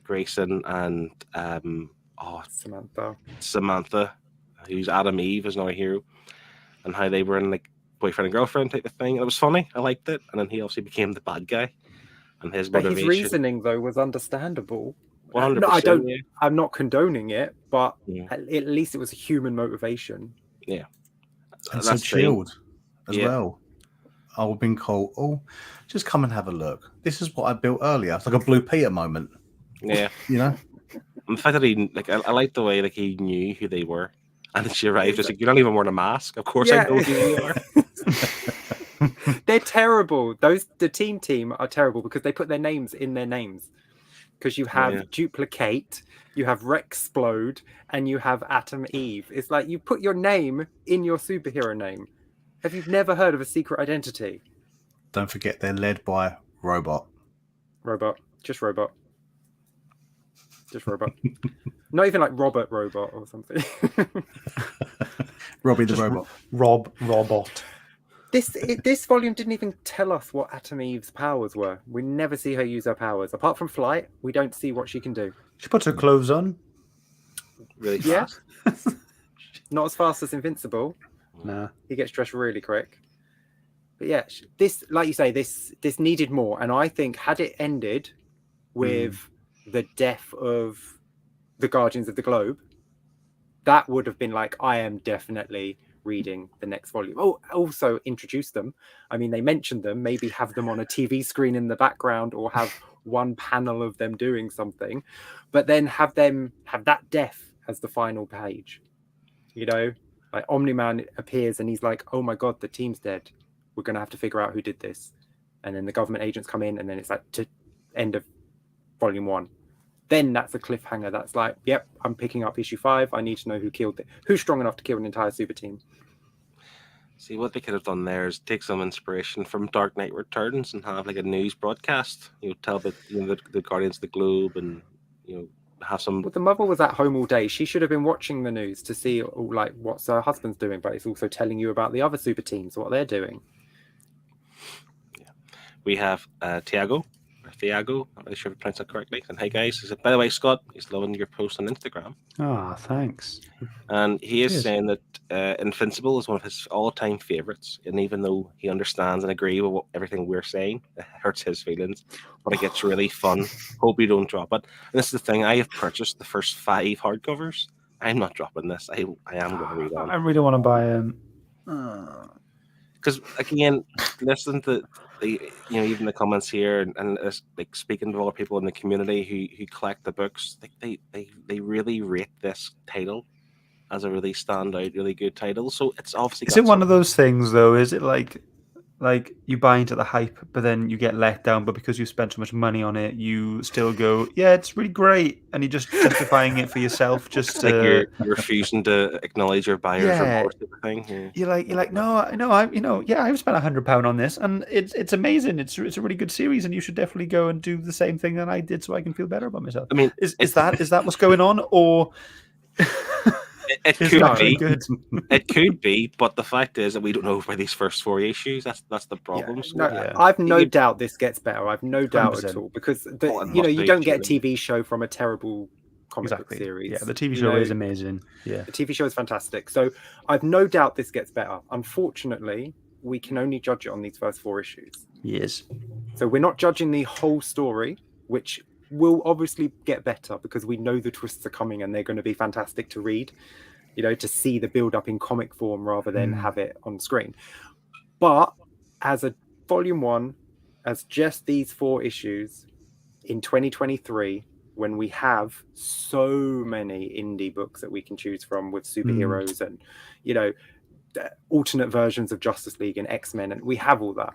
Grayson and Samantha, who's Adam Eve, is now a hero, and how they were in like boyfriend and girlfriend type of thing. And it was funny. I liked it. And then he obviously became the bad guy, and his motivation. His reasoning, though, was understandable. 100%, No, I don't. yeah. I'm not condoning it, but at least it was a human motivation. Yeah, and so chilled as well. I've been called. Oh, just come and have a look. This is what I built earlier. It's like a Blue Peter moment. Yeah, you know. And the fact that he I like the way like he knew who they were, and then she arrived just like, you're not even wearing a mask. Of course, I know who you are. They're terrible. The team are terrible because they put their names in their names. Because you have Duplicate, you have Rexplode, and you have Atom Eve. It's like you put your name in your superhero name. Have you never heard of a secret identity? Don't forget they're led by Robot. Just Robot. Not even like Robert Robot or something. Robbie the Robot. Robot. This volume didn't even tell us what Atom Eve's powers were. We never see her use her powers. Apart from flight, we don't see what she can do. She puts her clothes on. Really fast. Yeah. Not as fast as Invincible. Nah. He gets dressed really quick. But yeah, this, like you say, this needed more. And I think had it ended with the death of the Guardians of the Globe, that would have been like, I am definitely reading the next volume. Oh, also introduce them. I mean, they mentioned them. Maybe have them on a TV screen in the background, or have one panel of them doing something. But then have that death as the final page. You know, like Omni-Man appears and he's like, "Oh my God, the team's dead. We're going to have to figure out who did this." And then the government agents come in, and then it's like to end of volume 1. Then that's a cliffhanger. That's like, yep, I'm picking up issue 5. I need to know who killed it. Who's strong enough to kill an entire super team? See, what they could have done there is take some inspiration from Dark Knight Returns and have like a news broadcast. You know, tell about the Guardians of the Globe, and have some. Well, the mother was at home all day. She should have been watching the news to see like what's her husband's doing, but it's also telling you about the other super teams, what they're doing. Yeah, we have Thiago, I'm not really sure if I pronounced that correctly. And hey guys, he said, by the way, Scott, he's loving your post on Instagram. Ah, thanks. And he is saying that Invincible is one of his all-time favorites. And even though he understands and agrees with everything we're saying, it hurts his feelings. But it gets really fun. Hope you don't drop it. And this is the thing, I have purchased the first 5 hardcovers. I'm not dropping this. I am going to read on. I really want to buy him. Because again, listen to even the comments here, and like speaking to other people in the community who collect the books, like they really rate this title as a really standout, really good title. So it's obviously. Is it one of those things though? Is it like you buy into the hype, but then you get let down, but because you spent so much money on it, you still go, yeah, it's really great, and you're just justifying it for yourself, just like you're refusing to acknowledge your buyer's remorse type of thing. Yeah. You're like, no, I've spent £100 on this, and it's amazing. It's a really good series, and you should definitely go and do the same thing that I did, so I can feel better about myself. I mean, is that what's going on, or? It It's could not be. good. It could be, but the fact is that we don't know where these first 4 issues. That's the problem. So, I've no you- doubt this gets better. I've no doubt 100%. at all because Oh, it you know must you do, don't get a surely. TV show from a terrible comic book Exactly. series. Yeah, the TV You show know, is amazing. Yeah. The TV show is fantastic. So I've no doubt this gets better. Unfortunately, we can only judge it on these first 4 issues. Yes. So we're not judging the whole story, which will obviously get better because we know the twists are coming and they're going to be fantastic to read, you know, to see the build up in comic form rather than have it on screen. But as a volume 1, as just these 4 issues in 2023, when we have so many indie books that we can choose from with superheroes and, you know, alternate versions of Justice League and X-Men, and we have all that.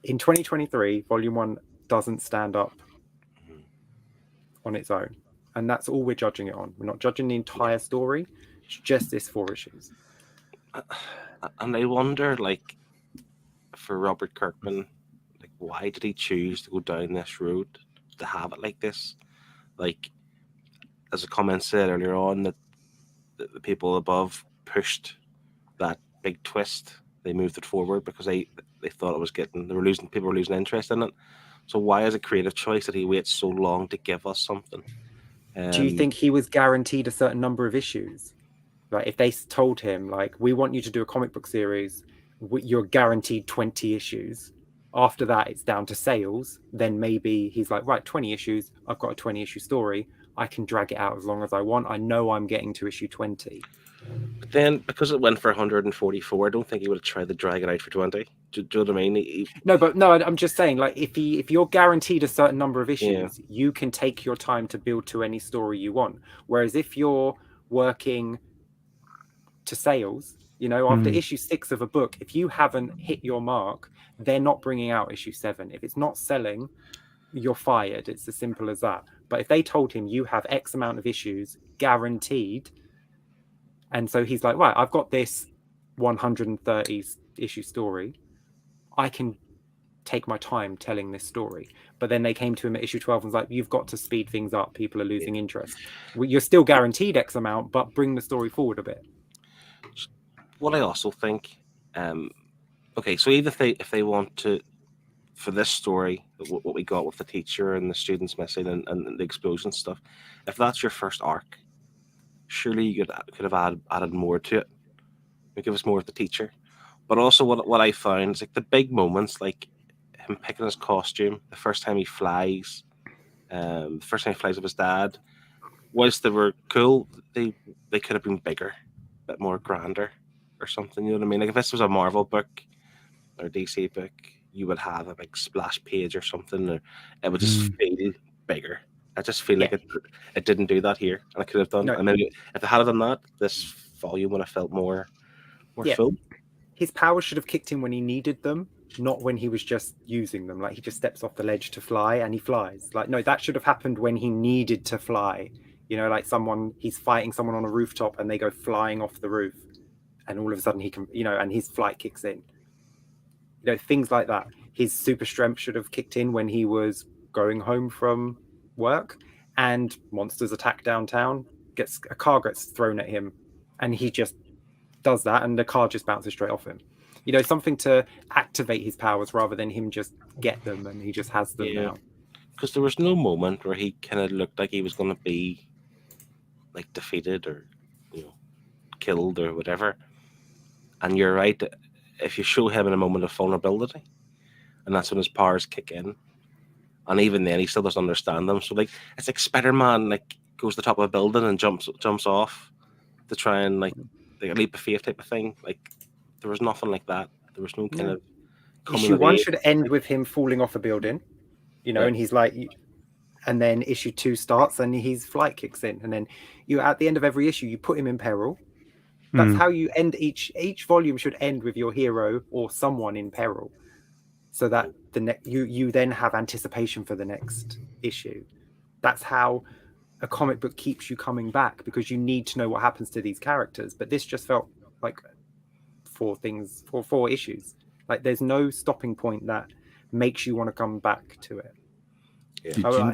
In 2023, volume 1 doesn't stand up on its own. And that's all we're judging it on. We're not judging the entire story. It's just this 4 issues. And I wonder, like, for Robert Kirkman, like, why did he choose to go down this road to have it like this? Like, as a comment said earlier on, that the people above pushed that big twist. They moved it forward because they thought it was people were losing interest in it. So why is a creative choice that he waits so long to give us something? Do you think he was guaranteed a certain number of issues? Like if they told him, like, we want you to do a comic book series, you're guaranteed 20 issues. After that, it's down to sales. Then maybe he's like, right, 20 issues. I've got a 20-issue story. I can drag it out as long as I want. I know I'm getting to issue 20. But then, because it went for 144, I don't think he would have tried to drag it out for 20. Do you know what I mean? No, I'm just saying, like, if you're guaranteed a certain number of issues, you can take your time to build to any story you want. Whereas if you're working to sales, you know, after issue 6 of a book, if you haven't hit your mark, they're not bringing out issue 7. If it's not selling, you're fired. It's as simple as that. But if they told him you have X amount of issues guaranteed, and so he's like, right, I've got this 130 issue story, I can take my time telling this story. But then they came to him at issue 12 and was like, you've got to speed things up. People are losing interest. You're still guaranteed X amount, but bring the story forward a bit. What I also think, okay, so even if they want to, for this story, what we got with the teacher and the students missing and the explosion stuff, if that's your first arc, surely you could have added more to it. Give us more of the teacher. But also what I found is like the big moments, like him picking his costume, the first time he flies, with his dad, whilst they were cool, they could have been bigger, a bit more grander or something, you know what I mean? Like if this was a Marvel book or a DC book, you would have a big splash page or something, or it would just feel bigger. I just feel like it didn't do that here, and I could have done. And maybe if they had done that, this volume would have felt more full. His powers should have kicked in when he needed them, not when he was just using them. Like he just steps off the ledge to fly and he flies. Like no, that should have happened when he needed to fly. You know, like he's fighting someone on a rooftop and they go flying off the roof, and all of a sudden he can, you know, and his flight kicks in. You know, things like that. His super strength should have kicked in when he was going home from work and monsters attack downtown, a car gets thrown at him and he just does that and the car just bounces straight off him. You know, something to activate his powers rather than him just get them and he just has them now. Because there was no moment where he kind of looked like he was going to be like defeated or, you know, killed or whatever. And you're right, if you show him in a moment of vulnerability, and that's when his powers kick in, and even then he still doesn't understand them. So like it's like Spider-Man like goes to the top of a building and jumps off to try and like a leap of faith type of thing. Like there was nothing like that. There was no kind of issue 1 should end with him falling off a building, you know, and he's like, and then issue 2 starts and his flight kicks in, and then you at the end of every issue you put him in peril. That's how you end each volume should end with your hero or someone in peril, so that you then have anticipation for the next issue. That's how a comic book keeps you coming back, because you need to know what happens to these characters. But this just felt like 4 issues. Like there's no stopping point that makes you want to come back to it.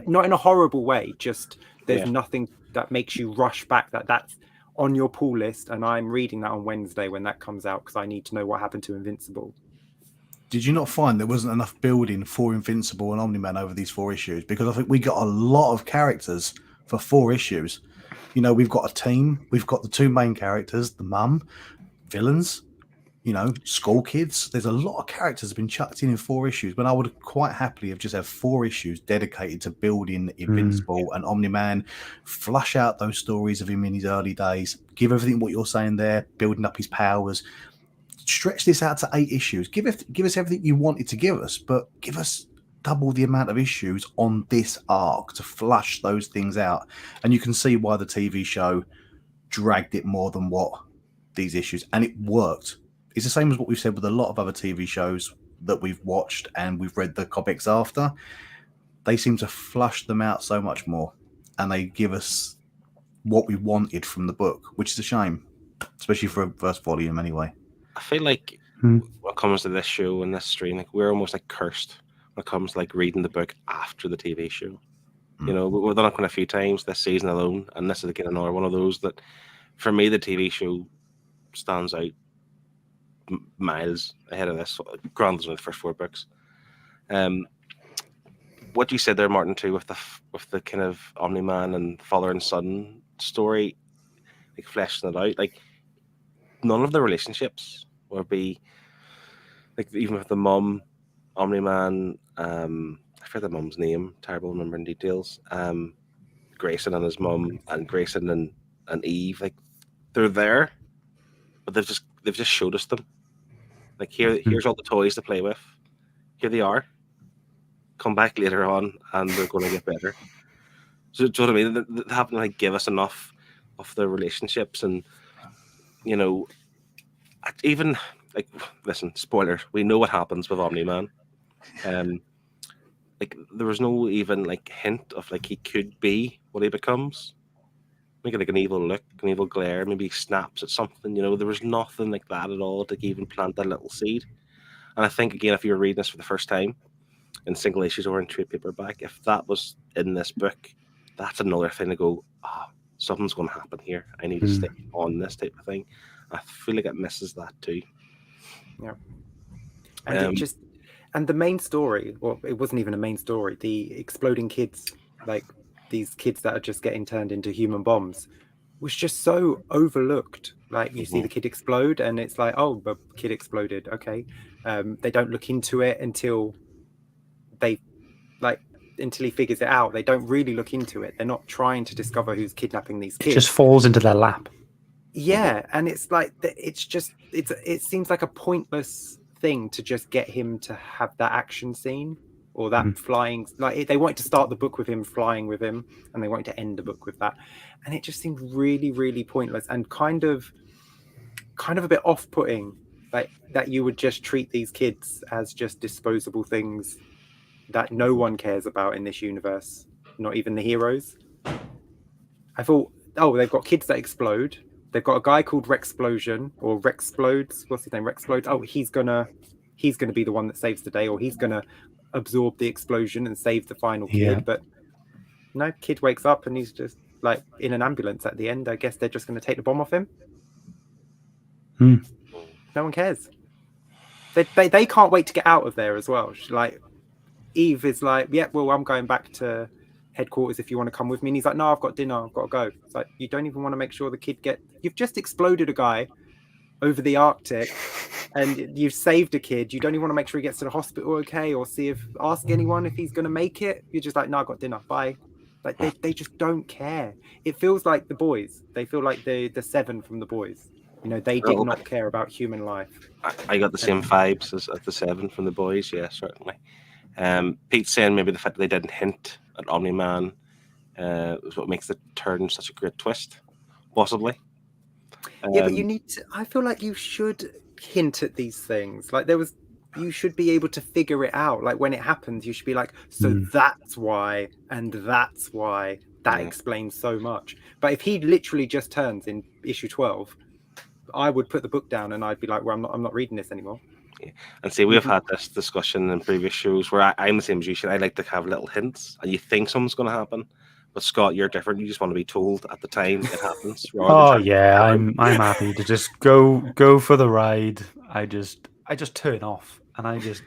Not in a horrible way, just there's nothing that makes you rush back. That's on your pull list, and I'm reading that on Wednesday when that comes out because I need to know what happened to Invincible. Did you not find there wasn't enough building for Invincible and Omni-Man over these 4 issues? Because I think we got a lot of characters for 4 issues. You know, we've got a team. We've got the 2 main characters, the mum, villains, you know, school kids. There's a lot of characters have been chucked in 4 issues, but I would quite happily have just had 4 issues dedicated to building Invincible and Omni-Man, flush out those stories of him in his early days, give everything what you're saying there, building up his powers, stretch this out to 8 issues. Give us everything you wanted to give us, but give us double the amount of issues on this arc to flush those things out. And you can see why the TV show dragged it more than what these issues, and it worked. It's the same as what we've said with a lot of other TV shows that we've watched and we've read the comics after. They seem to flush them out so much more, and they give us what we wanted from the book, which is a shame, especially for a first volume anyway. I feel like when it comes to this show and this stream, like we're almost like cursed when it comes to like reading the book after the TV show. You know, we've done it quite a few times this season alone, and this is again another one of those that, for me, the TV show stands out miles ahead of this. Granted, the first 4 books. What you said there, Martin, too, with the kind of Omni-Man and father and son story, like fleshing it out, like none of the relationships would be like, even with the mum, Omni-Man, I forget the mum's name, terrible remembering details. Grayson and his mum, and Grayson and Eve, like they're there, but they've just showed us them. Like here's all the toys to play with. Here they are. Come back later on, and they're going to get better. So do you know what I mean? They haven't like give us enough of their relationships, and you know, even like, listen, spoiler. We know what happens with Omni-Man. Like there was no even like hint of like he could be what he becomes. Make it like an evil look, an evil glare, maybe he snaps at something, you know. There was nothing like that at all to even plant that little seed. And I think, again, if you were reading this for the first time in single issues or in trade paperback, if that was in this book, that's another thing to go, something's going to happen here. I need to stay on this type of thing. I feel like it misses that too. Yeah. And and the main story, or it wasn't even a main story, the exploding kids, like these kids that are just getting turned into human bombs, was just so overlooked. Like you see the kid explode and it's like, oh, the kid exploded. Okay. They don't look into it until he figures it out. They don't really look into it. They're not trying to discover who's kidnapping these kids. It just falls into their lap. Yeah. And it's like, it seems like a pointless thing to just get him to have that action scene. Or that flying, like they wanted to start the book with him flying with him, and they wanted to end the book with that, and it just seemed really, really pointless and kind of a bit off-putting, like that you would just treat these kids as just disposable things that no one cares about in this universe, not even the heroes. I thought, oh, they've got kids that explode. They've got a guy called Rexplosion or Rexplodes. What's his name? Rexplodes. Oh, he's gonna be the one that saves the day, or he's gonna absorb the explosion and save the final kid. But no, kid wakes up and he's just like in an ambulance at the end. I guess they're just going to take the bomb off him. No one cares. They can't wait to get out of there as well. Like Eve is like, yeah, well, I'm going back to headquarters if you want to come with me. And he's like, no, I've got dinner, I've got to go. It's like, you don't even want to make sure the kid you've just exploded a guy over the Arctic and you've saved a kid. You don't even want to make sure he gets to the hospital okay, or ask anyone if he's going to make it. You're just like, no, I've got dinner, bye. Like they just don't care. It feels like The Boys. They feel like the 7 from The Boys. You know, they did not care about human life. I got the same vibes as the 7 from The Boys, yeah, certainly. Pete's saying maybe the fact that they didn't hint at Omni-Man is what makes the turn such a great twist, possibly. Yeah, but you need to, I feel like you should hint at these things. Like you should be able to figure it out. Like when it happens, you should be like, so that's why, and that's why. That explains so much. But if he literally just turns in issue 12, I would put the book down and I'd be like, well, I'm not reading this anymore. Yeah. And see, we've had this discussion in previous shows where I'm the same as you. I like to have little hints, and you think something's going to happen, But Scott, you're different. You just want to be told at the time it happens. Oh yeah, I'm happy to just go for the ride. I just turn off and I just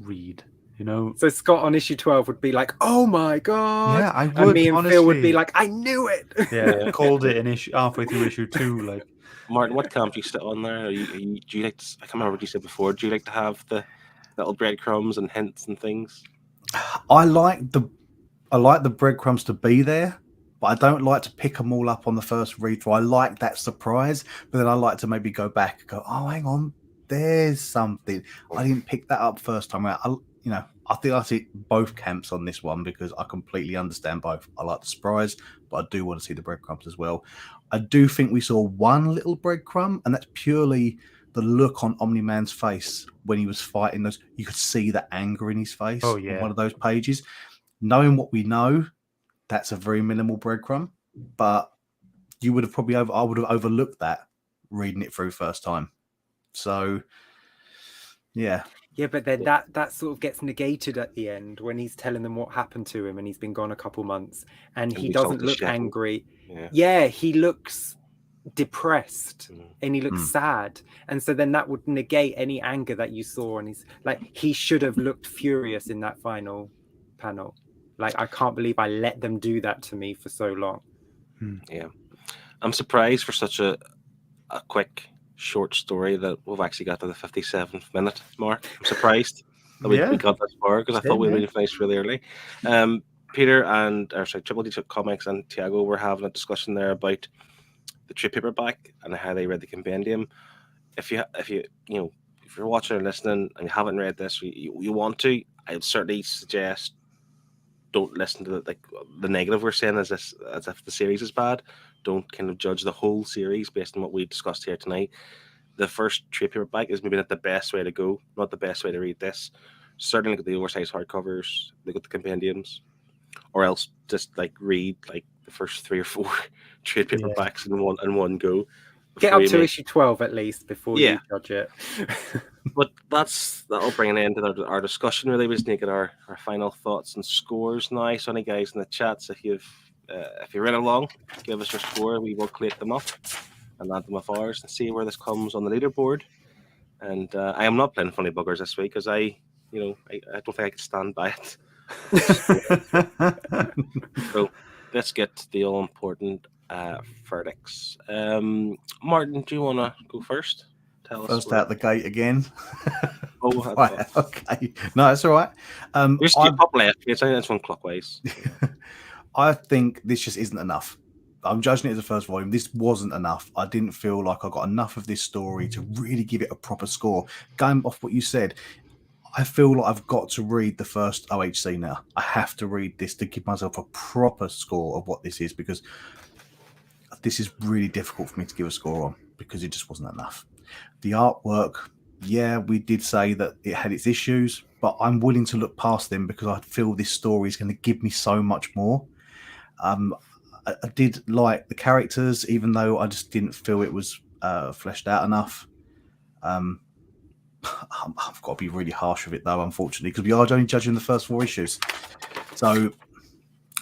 read. You know. So Scott on issue 12 would be like, "Oh my god!" Yeah, I would. And me and Phil would be honestly. like, "I knew it." Yeah, called it in halfway through issue 2. Like, Martin, what camp do you sit on there? Do you like? I can't remember what you said before. Do you like to have the little breadcrumbs and hints and things? I like the breadcrumbs to be there, but I don't like to pick them all up on the first read through. I like that surprise, but then I like to maybe go back and go, "Oh, hang on, there's something I didn't pick that up first time out." I think I see both camps on this one because I completely understand both. I like the surprise, but I do want to see the breadcrumbs as well. I do think we saw one little breadcrumb, and that's purely the look on Omni-Man's face when he was fighting those. You could see the anger in his face on one of those pages. Knowing what we know, that's a very minimal breadcrumb, but you would have I would have overlooked that reading it through first time. So, yeah. Yeah, but then that sort of gets negated at the end when he's telling them what happened to him and he's been gone a couple months and he doesn't look angry. Yeah, he looks depressed and he looks sad. And so then that would negate any anger that you saw. And he's like, he should have looked furious in that final panel. Like, I can't believe I let them do that to me for so long. Yeah. I'm surprised for such a quick short story that we've actually got to the 57th minute mark. I'm surprised that we got this far because I thought we would finished really early. Peter and Triple D Comics and Tiago were having a discussion there about the trade paperback and how they read the compendium. If you're watching or listening and you haven't read this, you want to, I would certainly suggest don't listen to the negative we're saying as if the series is bad. Don't kind of judge the whole series based on what we discussed here tonight. The first trade paperback is maybe not the best way to go, not the best way to read this. Certainly look at the oversized hardcovers, look at the compendiums, or else just read the first 3 or 4 trade paperbacks in one go. Get up to issue 12 at least before you judge it. But that'll bring an end to our discussion. Really, we just need to get our final thoughts and scores now. So, any guys in the chats, if you read along, give us your score. We will collate them up and add them with ours and see where this comes on the leaderboard. And I am not playing Funny Buggers this week because I don't think I can stand by it. So let's get to the all important verdicts. Martin, do you want to go first? Tell us first out the gate again. Oh, right, okay. No, that's all right. Just keep up left. It's only one clockwise. I think this just isn't enough. I'm judging it as a first volume. This wasn't enough. I didn't feel like I got enough of this story to really give it a proper score. Going off what you said, I feel like I've got to read the first OHC now. I have to read this to give myself a proper score of what this is, because this is really difficult for me to give a score on because it just wasn't enough. The artwork, we did say that it had its issues, but I'm willing to look past them because I feel this story is going to give me so much more. I did like the characters, even though I just didn't feel it was fleshed out enough. I've got to be really harsh with it, though, unfortunately, because we are only judging the first 4 issues. So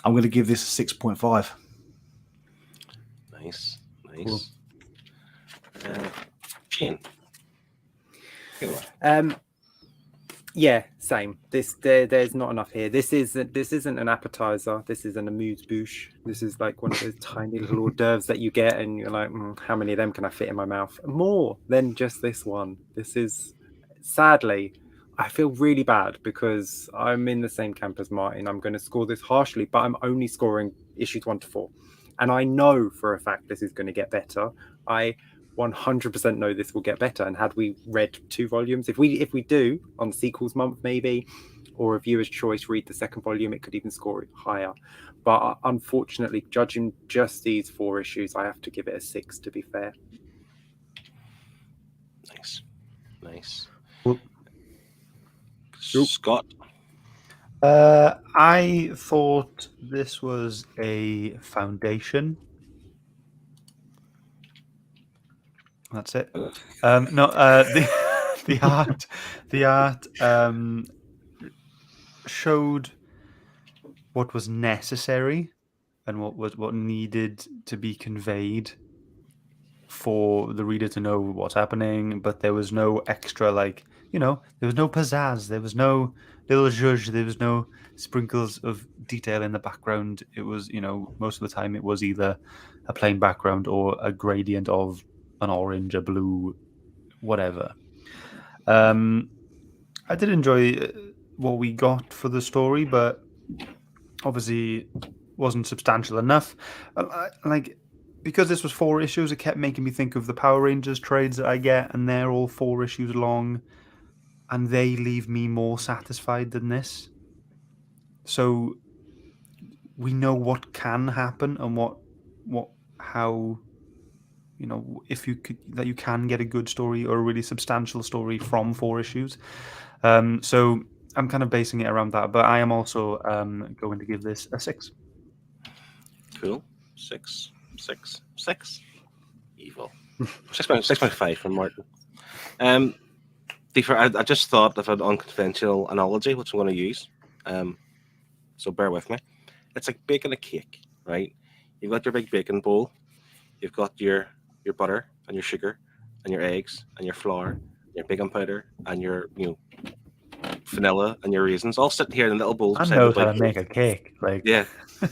I'm going to give this a 6.5. Nice. Cool. Shane. Same. There's not enough here. This isn't an appetizer. This is an amuse-bouche. This is like one of those tiny little hors d'oeuvres that you get, and you're like, how many of them can I fit in my mouth? More than just this one. This is, sadly, I feel really bad because I'm in the same camp as Martin. I'm going to score this harshly, but I'm only scoring issues 1 to 4, and I know for a fact this is going to get better. I 100% know this will get better. And had we read 2 volumes, if we do on sequels month maybe, or a viewer's choice, read the 2nd volume, it could even score higher. But unfortunately, judging just these 4 issues, I have to give it a 6 to be fair. Nice. Well, Scott. I thought this was a foundation. That's it. The art showed what was necessary and what needed to be conveyed for the reader to know what's happening, but there was no extra, like, there was no pizzazz, there was no little zhuzh, there was no sprinkles of detail in the background. It was, most of the time it was either a plain background or a gradient of an orange, a blue, whatever. I did enjoy what we got for the story, but obviously wasn't substantial enough. Because this was 4 issues, it kept making me think of the Power Rangers trades that I get, and they're all 4 issues long, and they leave me more satisfied than this. So we know what can happen and how if you could, that you can get a good story or a really substantial story from 4 issues. So I'm kind of basing it around that, but I am also going to give this a 6. Cool. 6. Evil. 6.5 from Martin. I just thought of an unconventional analogy, which I'm going to use. So bear with me. It's like baking a cake, right? You've got your big baking bowl. You've got your butter and your sugar and your eggs and your flour, your baking powder and your vanilla and your raisins all sitting here in little bowls. I know how to make a cake. Yeah.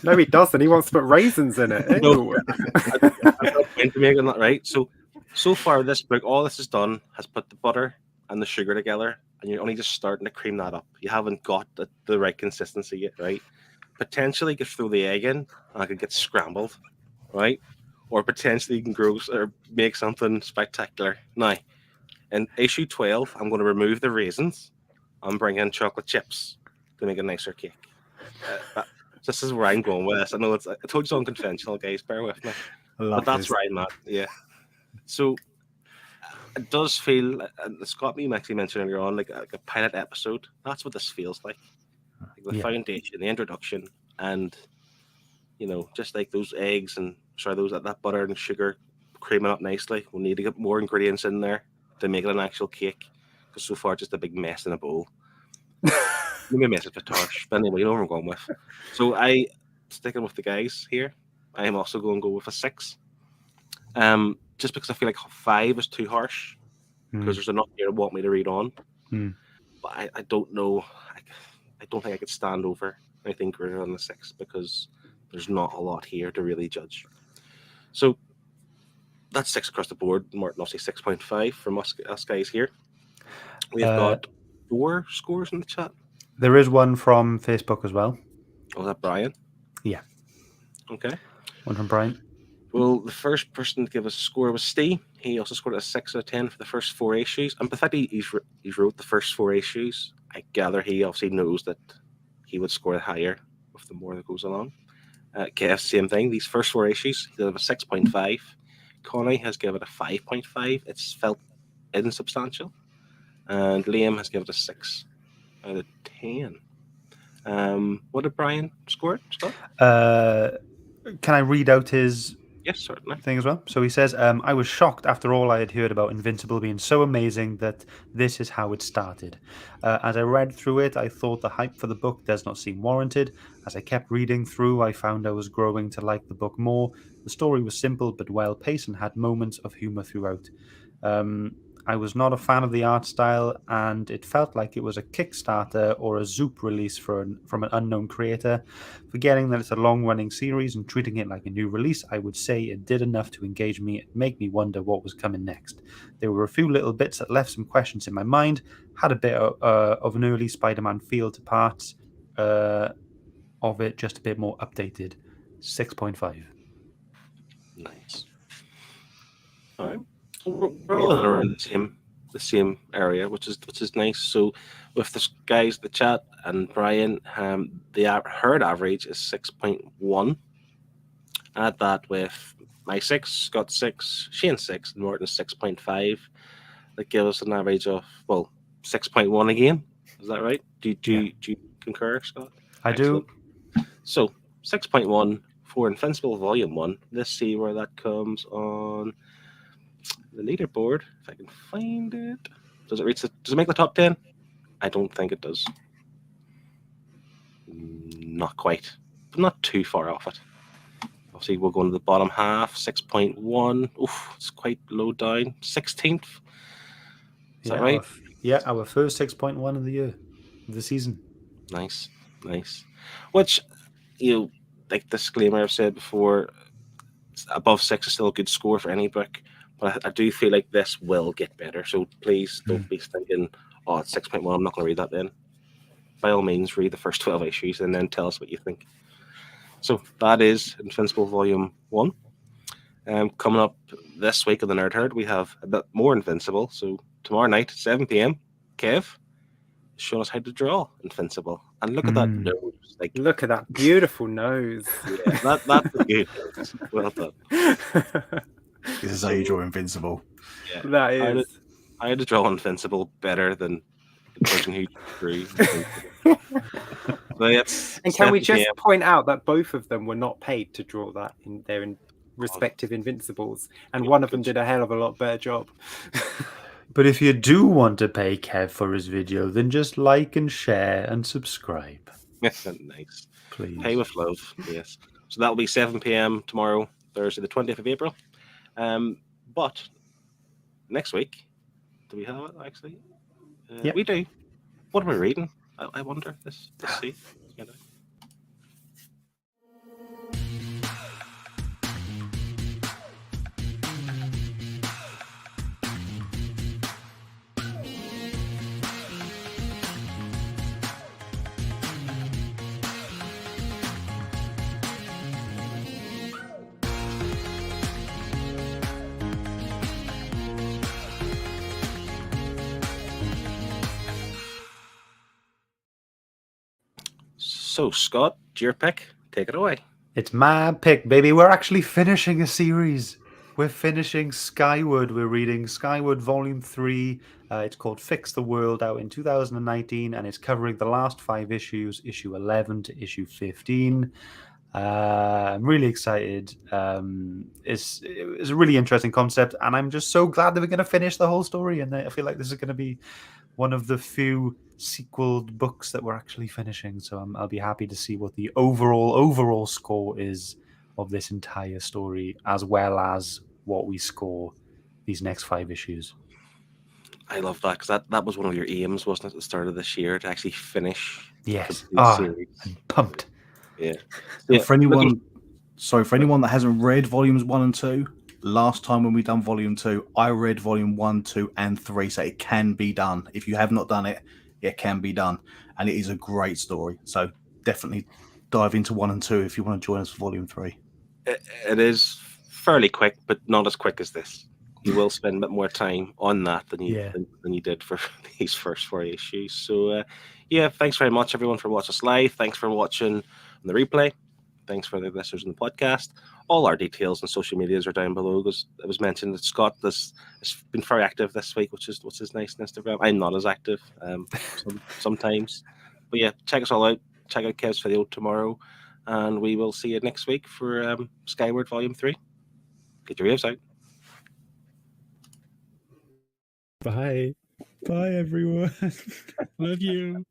No, he doesn't. He wants to put raisins in it. No, I'm not going to make that, right? So far, this book, all this has done has put the butter and the sugar together, and you're only just starting to cream that up. You haven't got the right consistency yet, right? Potentially, you could throw the egg in, and it could get scrambled, right? Or potentially, you can grow or make something spectacular. Now, in issue 12, I'm going to remove the raisins and bring in chocolate chips to make a nicer cake. This is where I'm going with this. I know I told you it's unconventional, guys. Bear with me. But that's right, Matt. Yeah. So it does feel, and Scott, you actually mentioned earlier on, like a pilot episode. That's what this feels like. The foundation, the introduction, and just like those eggs and that butter and sugar creaming up nicely. We'll need to get more ingredients in there to make it an actual cake. Because so far, just a big mess in a bowl. Maybe a mess of harsh, but anyway, you know what I'm going with. So sticking with the guys here, I am also going to go with a 6. Just because I feel like 5 is too harsh, because there's enough here to want me to read on. But I don't know. I don't think I could stand over anything greater than the 6 because there's not a lot here to really judge. So that's 6 across the board. Martin, I'll say 6.5 from us guys here. We've got 4 scores in the chat. There is one from Facebook as well. Oh, is that Brian? Yeah. Okay. One from Brian. Well, the first person to give us a score was Steve. He also scored a 6 out of 10 for the first 4 issues. And pathetically, he's wrote the first 4 issues. I gather he obviously knows that he would score higher with the more that goes along. KF, same thing. These first 4 issues, he gave a 6.5. Connie has given it a 5.5. It's felt insubstantial. And Liam has given it a 6 out of 10. What did Brian score it, Scott? Can I read out his Yes, certainly. thing as well? So he says, I was shocked after all I had heard about Invincible being so amazing that this is how it started. As I read through it, I thought the hype for the book does not seem warranted. As I kept reading through, I found I was growing to like the book more. The story was simple but well paced and had moments of humor throughout. I was not a fan of the art style, and it felt like it was a Kickstarter or a Zoop release from an unknown creator. Forgetting that it's a long-running series and treating it like a new release, I would say it did enough to engage me and make me wonder what was coming next. There were a few little bits that left some questions in my mind, had a bit of an early Spider-Man feel to parts of it, just a bit more updated. 6.5. Nice. All right. We're all around the same area, which is nice. So, with the guys, the chat, and Brian, the herd average is 6.1. Add that with my 6, Scott 6, Shane 6, and Morton 6.5. That gives us an average of 6.1 again. Is that right? Do you concur, Scott? I do. So 6.1 for Invincible Volume 1. Let's see where that comes on the leaderboard, if I can find it. Does it make the top 10? I don't think it does. Not quite, but not too far off it. Obviously, we'll go into the bottom half, 6.1. Oof, it's quite low down. 16th. Is that right? Our first 6.1 of the year, of the season. Nice. Which, like disclaimer I've said before, above 6 is still a good score for any book, but I do feel like this will get better. So please don't be thinking, oh, it's 6.1, I'm not going to read that then. By all means, read the first 12 issues and then tell us what you think. So that is Invincible Volume 1. Coming up this week on the Nerd Herd, we have a bit more Invincible. So tomorrow night, 7 p.m, Kev showing us how to draw Invincible. And look at that nose. Look at that beautiful nose. Yeah, that's a good nose. Well done. This is how you draw Invincible. Yeah. That is. I had to draw Invincible better than the person who drew. And can we just point out that both of them were not paid to draw that in their respective Invincibles, and one of them did a hell of a lot better job. But if you do want to pay Kev for his video, then just like and share and subscribe. Nice. Please. Pay with love, yes. So that'll be 7 p.m. tomorrow, Thursday, the 20th of April. But next week, do we have it actually? We do. What are we reading? I wonder. Let's see. So, Scott, your pick. Take it away. It's my pick, baby. We're actually finishing a series. We're finishing Skyward. We're reading Skyward Volume 3. It's called Fix the World, out in 2019, and it's covering the last 5 issues, issue 11 to issue 15. I'm really excited. It's a really interesting concept, and I'm just so glad that we're going to finish the whole story. And I feel like this is going to be one of the few sequeled books that we're actually finishing. So I'll be happy to see what the overall score is of this entire story, as well as what we score these next 5 issues. I love that, because that was one of your aims, wasn't it, at the start of this year, to actually finish. Yes. Series. I'm pumped. Yeah. For anyone that hasn't read volumes 1 and 2, last time when we done volume 2, I read volume 1, 2, and 3, so it can be done. If you have not done it, it can be done, and it is a great story. So definitely dive into 1 and 2 if you want to join us for volume 3. It is fairly quick, but not as quick as this. You will spend a bit more time on that than you did for these first 4 issues. So, thanks very much, everyone, for watching us live. Thanks for watching on the replay. Thanks for the listeners in the podcast. All our details and social medias are down below. Because it was mentioned that Scott has been very active this week, which is nice on Instagram. I'm not as active sometimes. But yeah, check us all out. Check out Kev's video tomorrow. And we will see you next week for Skyward Volume 3. Get your waves out. Bye. Bye, everyone. Love you.